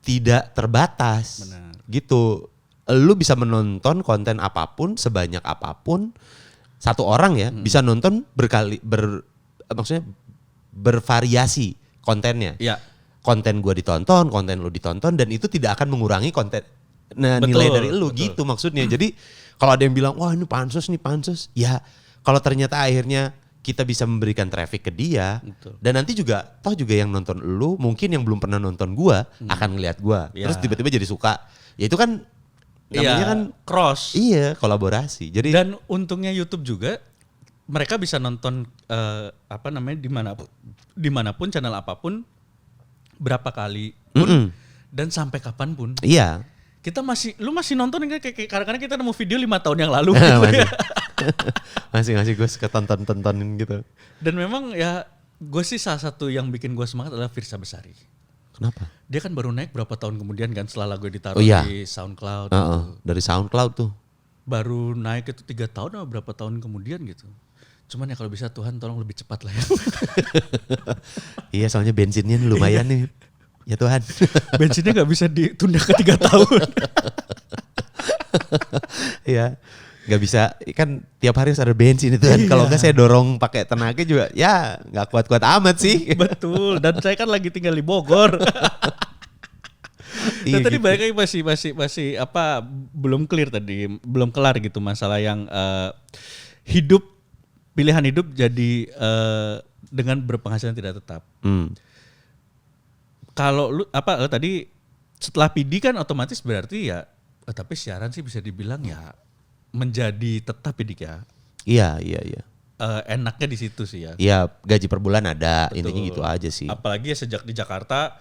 tidak terbatas. Benar. Gitu. Lu bisa menonton konten apapun sebanyak apapun. Satu orang ya bisa nonton maksudnya bervariasi kontennya. Iya. Konten gue ditonton, konten lu ditonton, dan itu tidak akan mengurangi konten nilai dari lu gitu maksudnya. Jadi kalau ada yang bilang wah ini pansos nih pansos, ya kalau ternyata akhirnya kita bisa memberikan traffic ke dia, dan nanti juga toh juga yang nonton lu mungkin yang belum pernah nonton gue akan ngelihat gue, terus tiba-tiba jadi suka, ya itu kan namanya kan cross. Iya kolaborasi. Jadi dan untungnya YouTube juga mereka bisa nonton apa namanya dimanapun channel apapun. Berapa kali pun dan sampai kapanpun. Iya. Lu masih nonton kayak kadang-kadang kita nemu video 5 tahun yang lalu. Masih gue suka tontonin gitu. Dan memang ya gue sih salah satu yang bikin gue semangat adalah Firsa Besari. Kenapa? Dia kan baru naik berapa tahun kemudian kan setelah lagu ditaruh di SoundCloud. Dari SoundCloud tuh. Baru naik itu 3 tahun atau berapa tahun kemudian gitu. Cuman ya kalau bisa Tuhan tolong lebih cepat lah ya. Iya soalnya bensinnya lumayan nih. Ya Tuhan. Bensinnya gak bisa ditunda ke 3 tahun. Iya. Gak bisa, kan tiap hari harus ada bensin itu kan. Kalau enggak saya dorong pakai tenaga juga ya gak kuat-kuat amat sih. Betul, dan saya kan lagi tinggal di Bogor. Dan tadi gitu. balik lagi masih apa belum clear tadi, belum kelar gitu masalah yang pilihan hidup jadi dengan berpenghasilan tidak tetap. Kalau lu tadi setelah PD kan otomatis berarti ya tapi siaran sih bisa dibilang ya menjadi tetap ya. Iya. Enaknya di situ sih ya. Iya, gaji per bulan ada. Betul. Intinya gitu aja sih. Apalagi ya sejak di Jakarta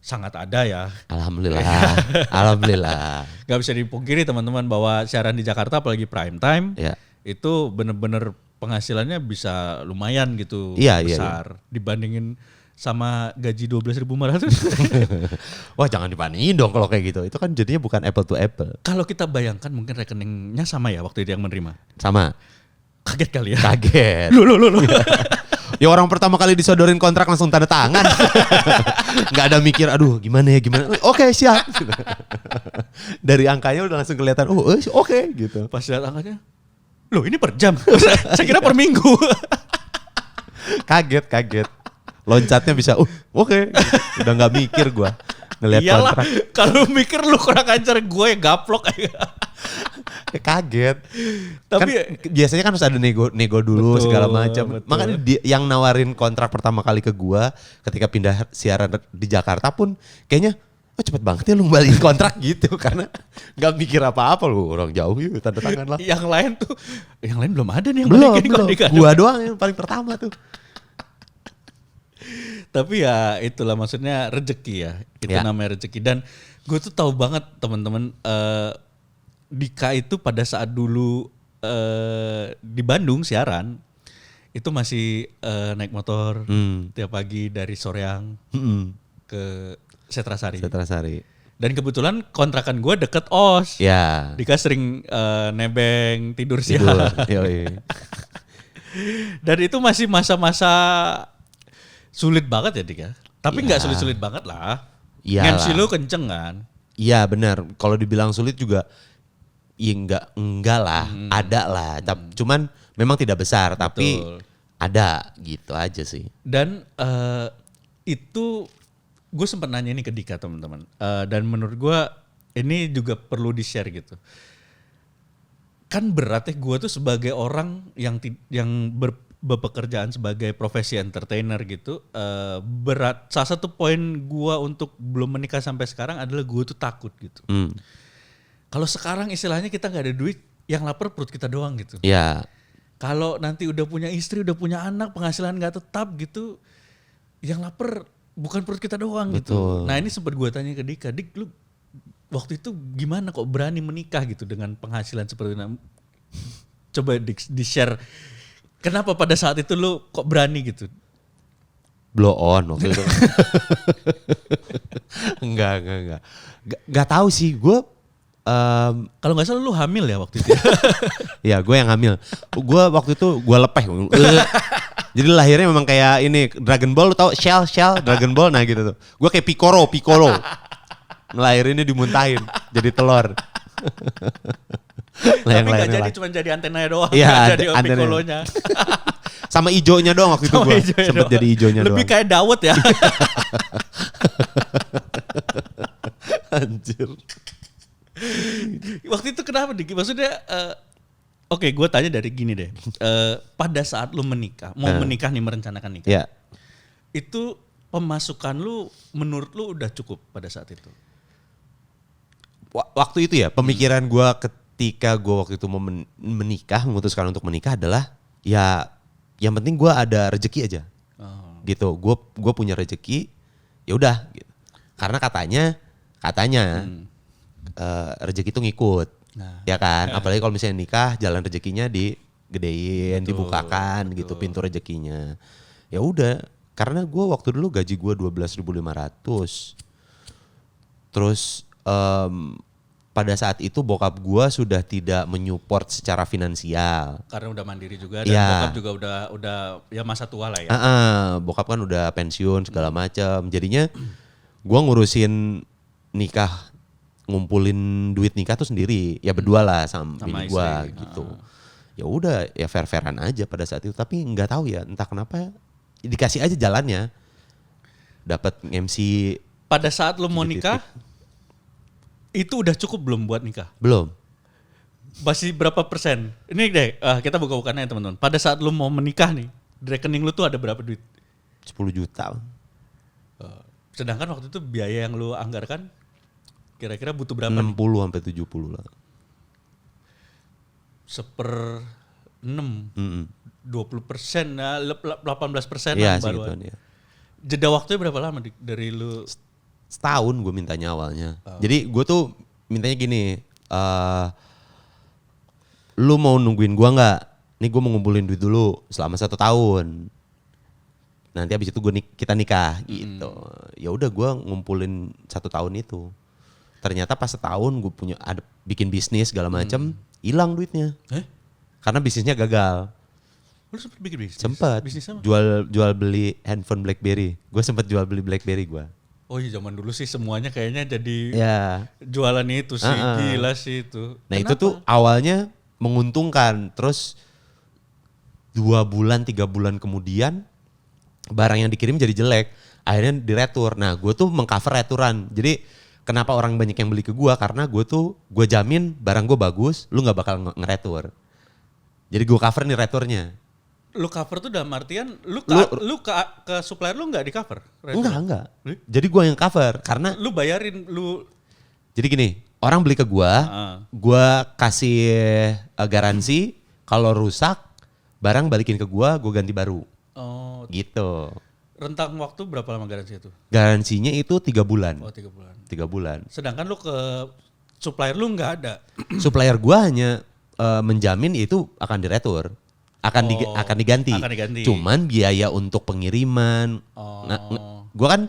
sangat ada ya. Alhamdulillah. Gak bisa dipungkiri teman-teman bahwa siaran di Jakarta apalagi prime time itu bener-bener penghasilannya bisa lumayan gitu besar dibandingin sama gaji 12.500. Wah jangan dibandingin dong kalau kayak gitu. Itu kan jadinya bukan apple to apple. Kalau kita bayangkan mungkin rekeningnya sama ya waktu itu yang menerima. Sama. Kaget kali ya. Kaget. Lu. Ya orang pertama kali disodorin kontrak langsung tanda tangan. Gak ada mikir aduh gimana. Oke, siap. Dari angkanya udah langsung kelihatan oke gitu. Pas lihat angkanya, loh ini per jam. Saya kira per minggu. Kaget. Loncatnya bisa oke. Udah gak mikir gue ngelihat iyalah, kontrak. kalau mikir lu kurang ajar gue yang gaplok. Kaget. Tapi kan, biasanya kan harus ada nego dulu segala macam. Makanya yang nawarin kontrak pertama kali ke gua ketika pindah siaran di Jakarta pun kayaknya cepet banget ya lu balikin kontrak gitu karena nggak mikir apa-apa lu orang jauh yuk tanda tangan lah. Yang lain belum ada nih yang belum. balikin. Gua doang yang paling pertama tuh. Tapi ya itulah maksudnya rezeki ya. Itu namanya rezeki dan gue tuh tahu banget teman-teman Dika itu pada saat dulu di Bandung siaran itu masih naik motor tiap pagi dari Soreang ke Setrasari. Dan kebetulan kontrakan gue deket OS. Ya. Dika sering nebeng tidur siang. Tidur. Yoi. Dan itu masih masa-masa sulit banget ya Dika. Tapi nggak sulit-sulit banget lah. Iyalah. MC lu kenceng kan? Iya benar. Kalau dibilang sulit juga, ya enggak lah. Ada lah. Cuman memang tidak besar, tapi ada gitu aja sih. Dan itu gue sempat nanya ini ke Dika teman-teman. Dan menurut gue ini juga perlu di-share gitu. Kan berat ya gue tuh sebagai orang yang berpekerjaan sebagai profesi entertainer gitu. Berat. Salah satu poin gue untuk belum menikah sampai sekarang adalah gue tuh takut gitu. Kalau sekarang istilahnya kita gak ada duit, yang lapar perut kita doang gitu. Iya. Kalau nanti udah punya istri, udah punya anak, penghasilan gak tetap gitu, yang lapar bukan perut kita doang gitu. Nah ini sempat gue tanya ke Dika, Dik lu waktu itu gimana kok berani menikah gitu dengan penghasilan seperti itu? Coba di-share, kenapa pada saat itu lu kok berani gitu? Blow on waktu itu. Enggak. Enggak tahu sih gue. Kalau nggak salah lu hamil ya waktu itu. Ya gue yang hamil. Gue waktu itu gue lepeh. Jadi lahirnya memang kayak ini Dragon Ball, lu tau Shell Dragon Ball, nah gitu tuh. Gue kayak Piccolo. Ngelahirinnya dimuntahin jadi telur. Tapi nggak jadi, cuma jadi antenanya doang. Iya, jadi Piccolonya. Sama ijonya doang waktu itu gue. Sempet jadi ijonya doang. Lebih kayak Dawet ya. Anjir. Waktu itu kenapa Diki? Maksudnya oke, gue tanya dari gini deh. Pada saat lu menikah, mau menikah nih, merencanakan nikah. Yeah. Itu pemasukan lu menurut lu udah cukup pada saat itu? Waktu itu ya, pemikiran gue ketika gue waktu itu mau menikah, memutuskan untuk menikah adalah ya yang penting gue ada rezeki aja. Gitu. Gue punya rezeki, ya udah gitu. Karena katanya rezeki itu ngikut. Nah, ya kan, apalagi kalau misalnya nikah, jalan rezekinya digedein, dibukakan gitu pintu rezekinya. Ya udah, karena gue waktu dulu gaji gue 12.500. Terus pada saat itu bokap gue sudah tidak menyupport secara finansial. Karena udah mandiri juga dan bokap juga udah ya masa tua lah ya. Bokap kan udah pensiun segala macam. Jadinya gue ngurusin nikah, ngumpulin duit nikah tuh sendiri, ya berdua lah sama bini gue gitu. Ya udah, ya fair-fairan aja pada saat itu. Tapi nggak tahu ya, entah kenapa dikasih aja jalannya. Dapat MC. Pada saat lu mau nikah, itu udah cukup belum buat nikah? Belum. Masih berapa persen? Ini deh, kita buka-bukannya ya teman-teman. Pada saat lu mau menikah nih, di rekening lu tuh ada berapa duit? 10 juta. Sedangkan waktu itu biaya yang lu anggarkan kira-kira butuh berapa? 60 sampai 70 lah. 1/6. 20%, 18% ya, baru. Ya. Jeda waktunya berapa lama dari lu? Setahun gue mintanya awalnya. Jadi gue tuh mintanya gini, lu mau nungguin gue nggak? Nih gue mau ngumpulin duit dulu selama 1 tahun. Nanti abis itu kita nikah gitu. Ya udah gue ngumpulin 1 tahun itu. Ternyata pas setahun gue ada bikin bisnis segala macam, hilang duitnya. Karena bisnisnya gagal. Lu sempet bikin bisnis? Sempet. Bisnis apa? Jual beli handphone BlackBerry. Gue sempet jual beli BlackBerry gue. Oh iya, zaman dulu sih semuanya kayaknya jadi jualan itu sih. Gila sih itu. Nah, kenapa? Itu tuh awalnya menguntungkan. Terus 2 bulan 3 bulan kemudian barang yang dikirim jadi jelek. Akhirnya diretur. Nah gue tuh mengcover returan. Jadi kenapa orang banyak yang beli ke gue? Karena gue jamin barang gue bagus, lu gak bakal ngeretur. Jadi gue cover nih returnya. Lu cover tuh dalam artian lu ke supplier lu nggak di cover? Enggak. Jadi gue yang cover karena lu bayarin lu. Jadi gini, orang beli ke gue kasih garansi, kalau rusak barang balikin ke gue ganti baru. Oh. Gitu. Rentang waktu berapa lama garansi itu? Garansinya itu 3 bulan. Oh 3 bulan. 3 bulan. Sedangkan lu ke supplier lu nggak ada. Supplier gue hanya menjamin itu akan diretur. Akan diganti. Akan diganti. Cuman biaya untuk pengiriman. Gue kan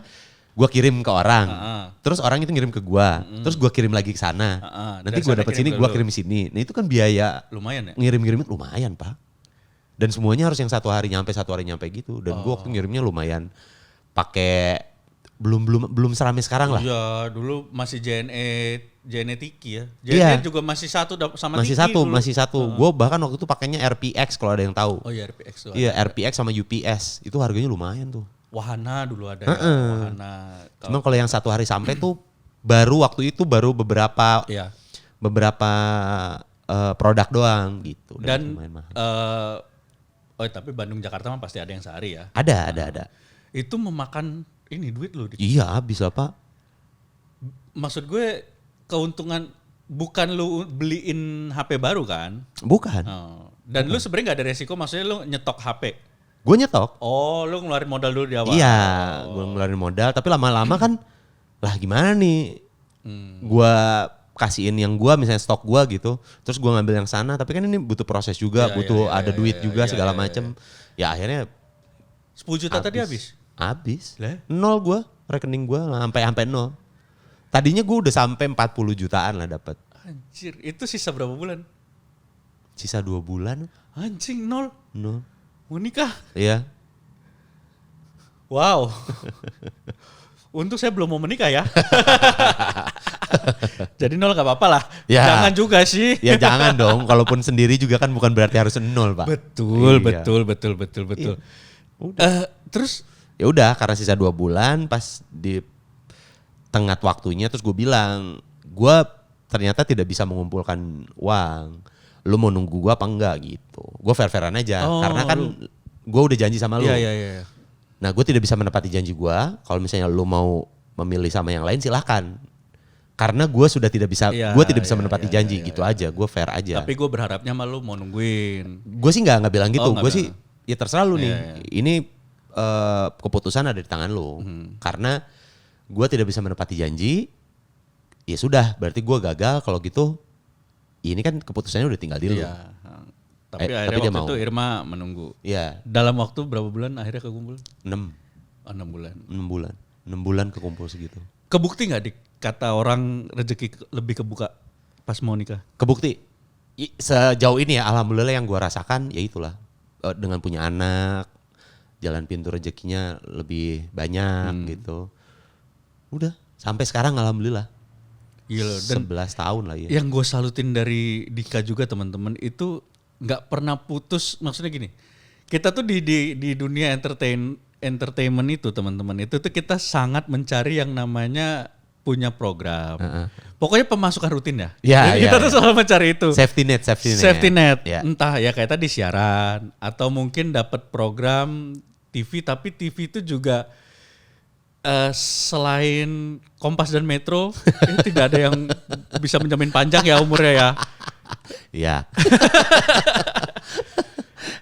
Gua kirim ke orang. Heeh. Terus orang itu ngirim ke gua. Terus gua kirim lagi ke sana. Dari Nanti gua sana dapat kirim sini, ke gua lu. kirim sini. Nah itu kan biaya Lumayan ya? ngirim-ngirim lumayan, Pak. Dan semuanya harus yang satu hari nyampe gitu. Dan gua waktu ngirimnya lumayan pakai belum seramai sekarang lah. Iya, dulu masih JNE Tiki ya. Iya. JNE juga masih satu sama Masih Tiki satu, dulu. masih satu. Gua bahkan waktu itu pakainya RPX kalau ada yang tahu. Oh iya RPX tuh. Iya, RPX sama UPS. Itu harganya lumayan tuh. Wahana dulu ada ya. Wahana. Cuman kalau yang satu hari sampai tuh baru waktu itu beberapa Iya. produk doang gitu. Dan lumayan mahal. tapi Bandung Jakarta mah pasti ada yang sehari ya. Ada. Itu memakan ini duit lu. Iya, habis lah, Pak. Maksud gue keuntungan bukan lu beliin HP baru kan? Bukan. Oh. Dan lu sebenarnya nggak ada resiko, maksudnya lu nyetok HP. Gue nyetok. Oh, lu ngeluarin modal dulu di awal. Iya, gue ngeluarin modal. Tapi lama-lama kan, lah gimana nih? Gue kasihin yang gue misalnya stok gue gitu. Terus gue ngambil yang sana. Tapi kan ini butuh proses juga, Iya, butuh iya, ada iya, duit iya, juga iya, segala iya, macem. Ya akhirnya 10 juta tadi habis. Habis. Lah? Nol gue, rekening gue sampai nol. Tadinya gue udah sampai 40 jutaan lah dapat. Anjir, itu sisa berapa bulan? Sisa 2 bulan. Anjing, nol. Nol. Mau nikah? Iya. Wow. Untung saya belum mau menikah ya. Jadi nol gak apa-apa lah. Ya. Jangan juga sih. Ya jangan dong, kalaupun sendiri juga kan bukan berarti harus nol, Pak. Betul, Iya. betul. Terus Ya udah, karena sisa 2 bulan pas di tengah waktunya terus gue bilang, gue ternyata tidak bisa mengumpulkan uang. Lu mau nunggu gue apa enggak gitu. Gue fair-fairan aja, Oh, karena kan gue udah janji sama lu. Iya. Nah gue tidak bisa menepati janji gue, kalau misalnya lu mau memilih sama yang lain silahkan. Karena gue sudah tidak bisa, Iya, gue tidak bisa iya, menepati iya, janji iya, gitu aja, gue fair aja. Tapi gue berharapnya mah lu mau nungguin. Gue sih nggak bilang gitu, Oh, nggak gue sih bilang. ya terserah lu nih. Iya. Ini keputusan ada di tangan lu. Karena gue tidak bisa menepati janji, ya sudah berarti gue gagal. Kalau gitu, ini kan keputusannya udah tinggal di lu. Iya. Tapi tapi akhirnya dia waktu mau. itu Irma menunggu. Iya, Dalam waktu berapa bulan akhirnya kekumpul? 6 Oh, 6 bulan. 6 bulan. 6 bulan kekumpul segitu. Kebukti nggak dik kata orang rezeki lebih kebuka pas mau nikah? Kebukti. Sejauh ini ya alhamdulillah yang gue rasakan ya itulah. Dengan punya anak, jalan pintu rezekinya lebih banyak gitu. Udah sampai sekarang alhamdulillah. Gila. Dan 11 tahun lah ya. yang gue salutin dari Dika juga teman-teman itu nggak pernah putus. Maksudnya gini, kita tuh di dunia entertainment itu teman-teman itu tuh kita sangat mencari yang namanya punya program. Pokoknya pemasukan rutin ya. Ya, Jadi ya, kita ya. tuh selalu mencari itu. Safety net. Safety net. Ya. Entah ya kayak tadi siaran atau mungkin dapat program TV, tapi TV itu juga selain Kompas dan Metro tidak ada yang bisa menjamin panjang ya umurnya ya. Iya.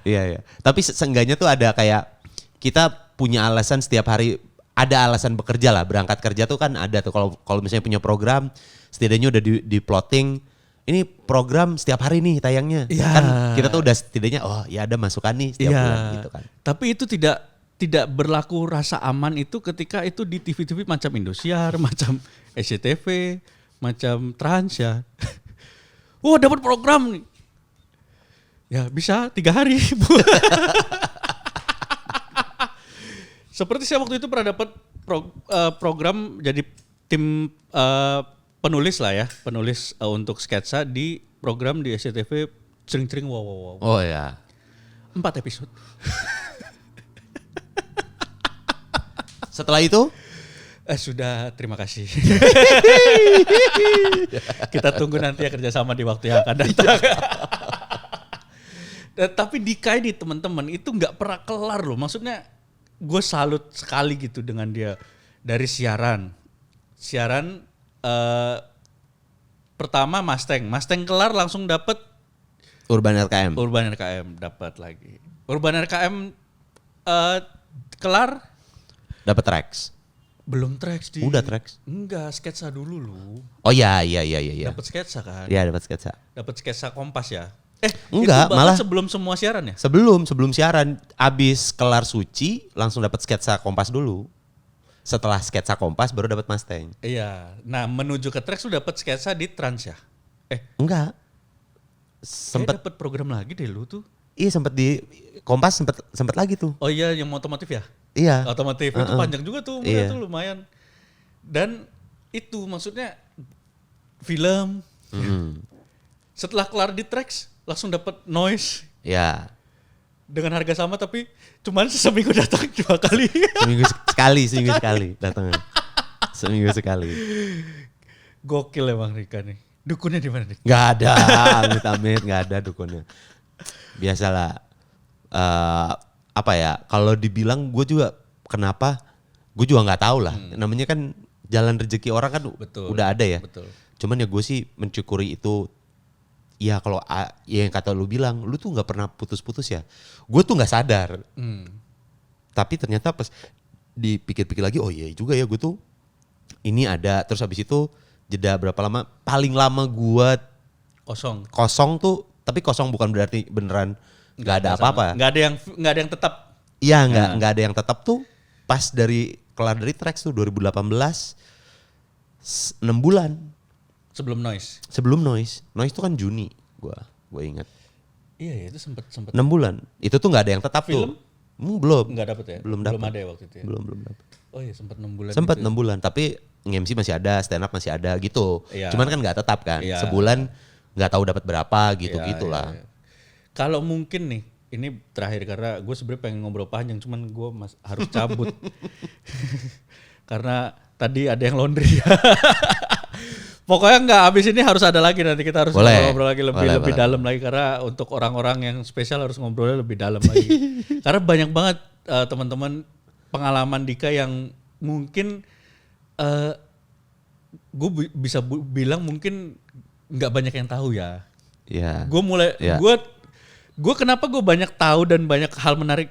Iya. Tapi seenggaknya tuh ada kayak kita punya alasan setiap hari, ada alasan bekerja lah, berangkat kerja tuh kan ada tuh kalau misalnya punya program setidaknya udah di plotting. Ini program setiap hari nih tayangnya. Iya. Kan kita tuh udah setidaknya ya ada masukan nih setiap bulan gitu kan. Tapi itu tidak berlaku rasa aman itu ketika itu di TV-TV macam Indosiar, macam SCTV, macam Trans ya. Wah dapat program nih. Ya bisa 3 hari. Seperti saya waktu itu pernah dapat program jadi tim penulis lah ya, penulis untuk sketsa di program di SCTV Cering-cering wow. Oh ya. 4 episode. Setelah itu Sudah, terima kasih. Kita tunggu nanti ya kerjasama di waktu yang akan datang. Tapi Dika ini teman-teman itu nggak pernah kelar loh. Maksudnya gue salut sekali gitu dengan dia. Dari siaran pertama Mustang kelar langsung dapat Urban RKM. Urban RKM dapat lagi. Urban RKM kelar Dapat Trax. belum Trax di. Udah Trax. Enggak, sketsa dulu lu. Oh iya. Dapat sketsa kan? Iya dapat sketsa. Dapat sketsa Kompas ya? Enggak, itu malah sebelum semua siaran ya? Sebelum siaran, abis kelar Suci langsung dapat sketsa Kompas dulu. setelah sketsa Kompas baru dapat Mustang. Iya. Nah, menuju ke Trax lu dapat sketsa di Trans ya? Enggak. Sempet Sempet dapat program lagi deh lu tuh. iya sempet di Kompas sempet lagi tuh. Oh iya, yang otomotif ya? Iya. Otomotif itu panjang juga tuh, umurnya Iya. tuh lumayan. Dan itu maksudnya film. Setelah kelar di Trax langsung dapat Noise Ya. dengan harga sama tapi cuman seminggu datang 2 kali. Seminggu sekali datangnya. Seminggu sekali. Gokil emang Rika nih. Dukunnya di mana nih? Nggak ada, amit-amit nggak ada dukunnya. Biasalah. Apa ya? Kalau dibilang gue juga kenapa? Gue juga nggak tahu lah. Namanya kan jalan rezeki orang kan Betul. udah ada ya. Betul. Cuman ya gue sih mencukuri itu. Ya kalau ya yang kata lu bilang, lu tuh nggak pernah putus-putus ya. Gue tuh nggak sadar. Tapi ternyata pas dipikir-pikir lagi, oh iya juga ya gue tuh ini ada. Terus habis itu jeda berapa lama? Paling lama gue Kosong. kosong tuh, tapi kosong bukan berarti beneran nggak ada apa-apa. Nggak ada yang tetap. Iya nggak ada yang tetap tuh. Pas kelar dari Trax tuh 2018, 6 bulan Sebelum Noise. sebelum Noise. Noise tuh kan Juni, gue ingat. Iya ya, itu sempet 6 bulan. Itu tuh nggak ada yang tetap Film? tuh. Belum. Nggak dapet ya? Belum Belum dapet. ada ya waktu itu ya? Belum dapet. Oh iya sempat 6 bulan. Sempat itu. 6 bulan, tapi nge-MC masih ada, stand up masih ada gitu. Iya. Cuman kan nggak tetap kan. Iya. Sebulan nggak tahu dapat berapa gitu Iya, gitulah. iya, iya. Kalau mungkin nih, ini terakhir karena gue sebenarnya pengen ngobrol panjang, cuman gue harus cabut karena tadi ada yang laundry. Pokoknya nggak habis ini harus ada lagi, nanti kita harus Boleh. ngobrol lagi lebih Boleh. dalam lagi karena untuk orang-orang yang spesial harus ngobrolnya lebih dalam lagi. Karena banyak banget teman-teman pengalaman Dika yang mungkin gue bisa bilang mungkin nggak banyak yang tahu ya. Iya. Gue Ya. gue kenapa gue banyak tahu dan banyak hal menarik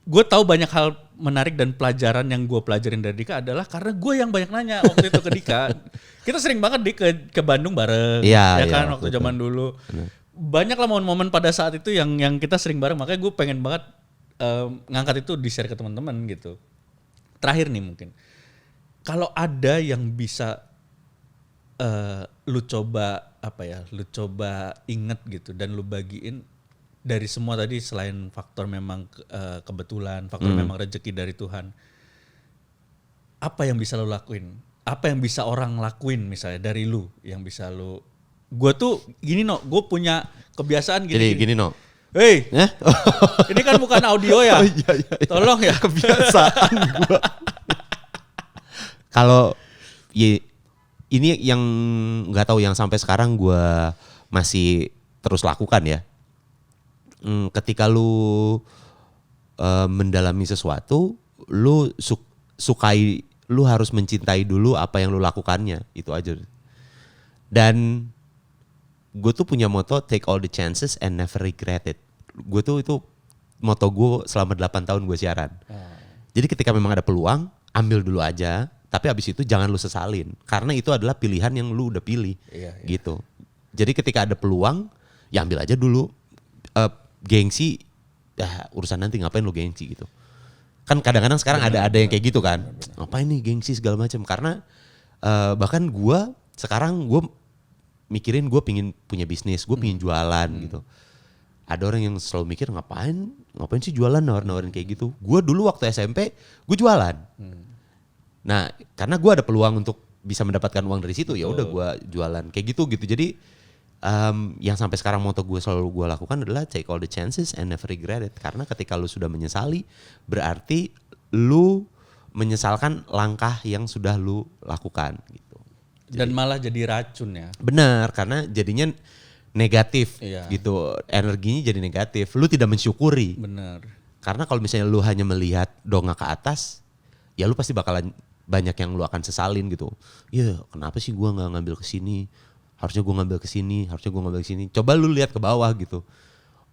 gue tahu banyak hal menarik dan pelajaran yang gue pelajarin dari Dika adalah karena gue yang banyak nanya waktu itu ke Dika. Kita sering banget ke Bandung bareng, Iya, ya kan iya, waktu betul. zaman dulu. Banyak lah momen-momen pada saat itu yang kita sering bareng, makanya gue pengen banget ngangkat itu di share ke teman-teman gitu. Terakhir nih mungkin, kalau ada yang bisa lu coba inget gitu dan lu bagiin dari semua tadi selain faktor memang kebetulan, faktor memang rezeki dari Tuhan. Apa yang bisa lu lakuin? Apa yang bisa orang lakuin misalnya dari lu yang bisa lu. Gue tuh gini gue punya kebiasaan Jadi gini. gini no. Hei, Eh? ini kan bukan audio ya. Oh, iya. Tolong ya. Kebiasaan gue. Kalau ini yang nggak tahu yang sampai sekarang gue masih terus lakukan ya. Ketika lu mendalami sesuatu, lu lu harus mencintai dulu apa yang lu lakukannya, itu aja. Dan gue tuh punya moto take all the chances and never regret it. Gue tuh itu moto gue selama 8 tahun gue siaran. Jadi ketika memang ada peluang, ambil dulu aja. Tapi abis itu jangan lu sesalin. Karena itu adalah pilihan yang lu udah pilih. Iya. Gitu. Jadi ketika ada peluang, ya ambil aja dulu. Gengsi, urusan nanti, ngapain lu gengsi gitu. Kan kadang-kadang sekarang ada yang kayak gitu kan. Ngapain nih gengsi segala macam. Karena bahkan gue sekarang gue mikirin gue pingin punya bisnis, gue pingin jualan gitu. Ada orang yang selalu mikir ngapain sih jualan, nawarin kayak gitu. Gue dulu waktu SMP gue jualan. Nah karena gue ada peluang untuk bisa mendapatkan uang dari situ, ya udah gue jualan kayak gitu. Jadi yang sampai sekarang moto gue selalu gue lakukan adalah take all the chances and never regret it. Karena ketika lu sudah menyesali, berarti lu menyesalkan langkah yang sudah lu lakukan gitu. Dan malah jadi racun ya. Benar, karena jadinya negatif Iya. gitu. Energinya jadi negatif. Lu tidak mensyukuri. Bener. Karena kalau misalnya lu hanya melihat dongak ke atas, ya lu pasti bakalan banyak yang lu akan sesalin gitu. Ya kenapa sih gua gak ngambil ke sini? Harusnya gua ngambil ke sini, harusnya gua ngambil ke sini. Coba lu lihat ke bawah gitu.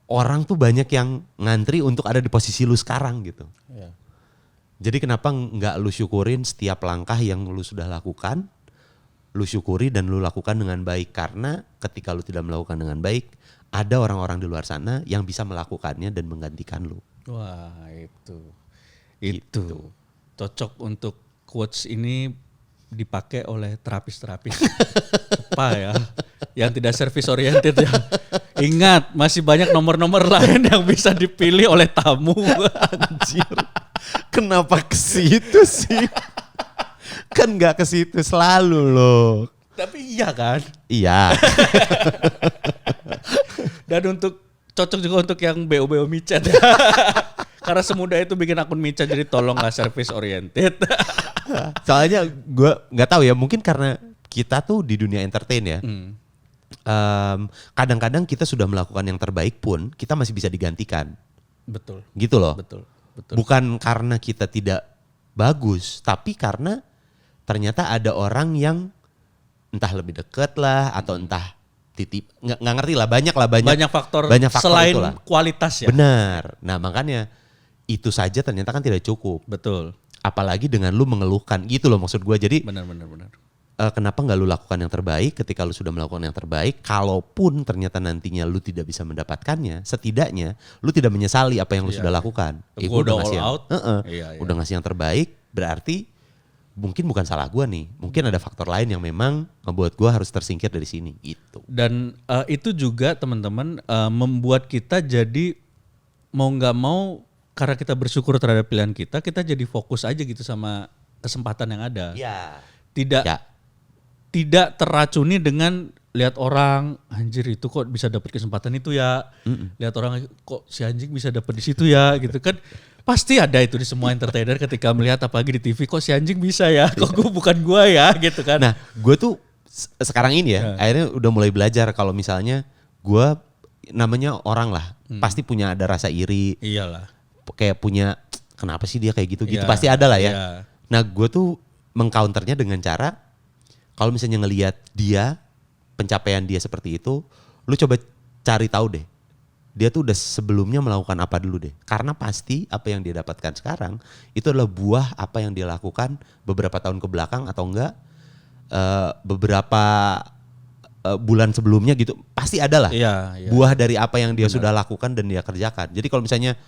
Orang tuh banyak yang ngantri untuk ada di posisi lu sekarang gitu. Iya. Jadi kenapa nggak lu syukurin setiap langkah yang lu sudah lakukan? Lu syukuri dan lu lakukan dengan baik. Karena ketika lu tidak melakukan dengan baik, ada orang-orang di luar sana yang bisa melakukannya dan menggantikan lu. Wah itu. Gitu. cocok untuk quotes ini dipakai oleh terapis-terapis apa ya yang tidak service oriented ya. Ingat, masih banyak nomor-nomor lain yang bisa dipilih oleh tamu. Anjir. Kenapa ke situ sih? Kan nggak ke situ selalu loh. Tapi iya kan? Iya. Dan untuk cocok juga untuk yang BO micet ya. Karena semudah itu bikin akun micet, jadi tolonglah service oriented. Soalnya gue nggak tahu ya, mungkin karena kita tuh di dunia entertain ya. Kadang-kadang kita sudah melakukan yang terbaik pun kita masih bisa digantikan. Betul. Gitu loh. Betul. Bukan karena kita tidak bagus, tapi karena ternyata ada orang yang entah lebih dekat lah atau entah titip, nggak ngerti lah, banyak faktor selain selain itulah. kualitas ya. Benar. Nah makanya itu saja ternyata kan tidak cukup. Betul. Apalagi dengan lu mengeluhkan gitu loh maksud gue. Jadi Benar. kenapa nggak lu lakukan yang terbaik ketika lu sudah melakukan yang terbaik? Kalaupun ternyata nantinya lu tidak bisa mendapatkannya, setidaknya lu tidak menyesali apa yang lu sudah lakukan. Gua udah ngasih all out. Udah ngasih yang terbaik, berarti mungkin bukan salah gue nih. Mungkin ada faktor lain yang memang membuat gue harus tersingkir dari sini gitu. Dan itu juga teman-teman membuat kita jadi mau nggak mau, karena kita bersyukur terhadap pilihan kita jadi fokus aja gitu sama kesempatan yang ada. Iya. Tidak terracuni dengan lihat orang, anjir itu kok bisa dapat kesempatan itu ya. Lihat orang kok si anjing bisa dapat di situ ya gitu kan. Pasti ada itu di semua entertainer ketika melihat apalagi di TV, kok si anjing bisa ya, kok gue bukan gue ya gitu kan. Nah gue tuh sekarang ini ya akhirnya udah mulai belajar kalau misalnya gue, namanya orang lah, pasti punya ada rasa iri. Iyalah. Kayak punya kenapa sih dia kayak gitu-gitu, Iya, pasti ada lah ya. iya. Nah gue tuh mengcounternya dengan cara, kalau misalnya ngelihat dia, pencapaian dia seperti itu, lu coba cari tahu deh, dia tuh udah sebelumnya melakukan apa dulu deh. Karena pasti apa yang dia dapatkan sekarang, itu adalah buah apa yang dia lakukan beberapa tahun ke belakang atau enggak beberapa bulan sebelumnya gitu. Pasti ada lah buah dari apa yang dia sudah lakukan dan dia kerjakan. Jadi kalau misalnya,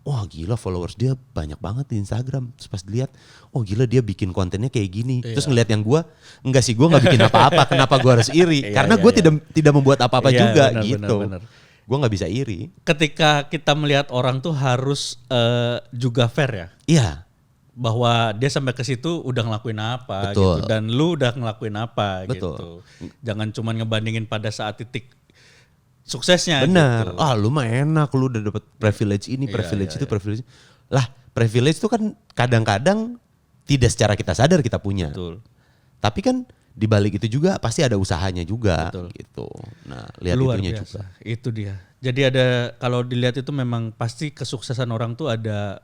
wah gila followers dia banyak banget di Instagram. Terus pas dilihat, oh gila dia bikin kontennya kayak gini. Terus ngelihat yang gue, enggak sih gue gak bikin apa-apa. Kenapa gue harus iri? Karena gue tidak membuat apa-apa juga gitu. Gue gak bisa iri. Ketika kita melihat orang tuh harus juga fair ya. Iya. Bahwa dia sampai ke situ udah ngelakuin apa. Betul. Gitu. Dan lu udah ngelakuin apa. Betul. Gitu. Jangan cuma ngebandingin pada saat titik suksesnya. Benar. Gitu. Lu mah enak, lu udah dapet privilege ini, privilege itu, privilege. Lah, privilege itu kan kadang-kadang tidak secara kita sadar kita punya. Betul. Tapi kan di balik itu juga pasti ada usahanya juga. Betul. Gitu. Nah, lihat Luar itunya biasa. juga. Itu dia. Jadi ada, kalau dilihat itu memang pasti kesuksesan orang tuh ada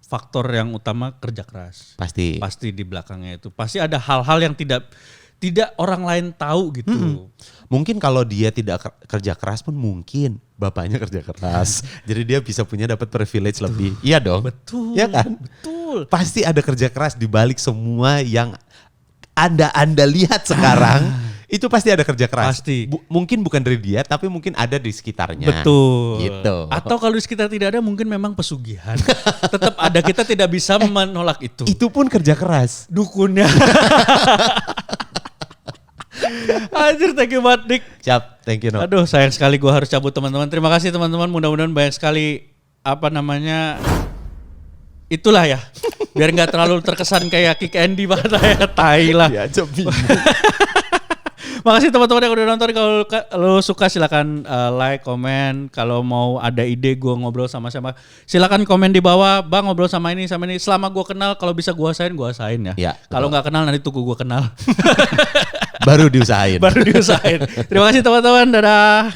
faktor yang utama kerja keras. Pasti. Pasti di belakangnya itu. Pasti ada hal-hal yang tidak orang lain tahu gitu. Mungkin kalau dia tidak kerja keras pun mungkin bapaknya kerja keras. Jadi dia bisa punya dapat privilege lebih. Iya dong. Betul. Iya kan? Betul. Pasti ada kerja keras di balik semua yang Anda lihat sekarang. Itu pasti ada kerja keras. Pasti. Mungkin bukan dari dia, tapi mungkin ada di sekitarnya. Betul. Gitu. Atau kalau di sekitar tidak ada, mungkin memang pesugihan. Tetap ada, kita tidak bisa menolak itu. Itu pun kerja keras. Dukunnya. Anjir, thank you banget Dik. Siap, thank you. No. Aduh, sayang sekali gue harus cabut teman-teman. Terima kasih teman-teman, mudah-mudahan banyak sekali itulah ya. Biar gak terlalu terkesan kayak Kick Andy banget ya, tai lah. Ya, Makasih teman-teman yang udah nonton. Kalau lo suka silakan like, komen. Kalau mau ada ide gue ngobrol sama siapa, silakan komen di bawah. Bang ngobrol sama ini. Selama gue kenal, kalau bisa gue asain ya. Ya, kalau nggak kenal nanti tunggu gue kenal. Baru diusahain. Terima kasih teman-teman. Dadah.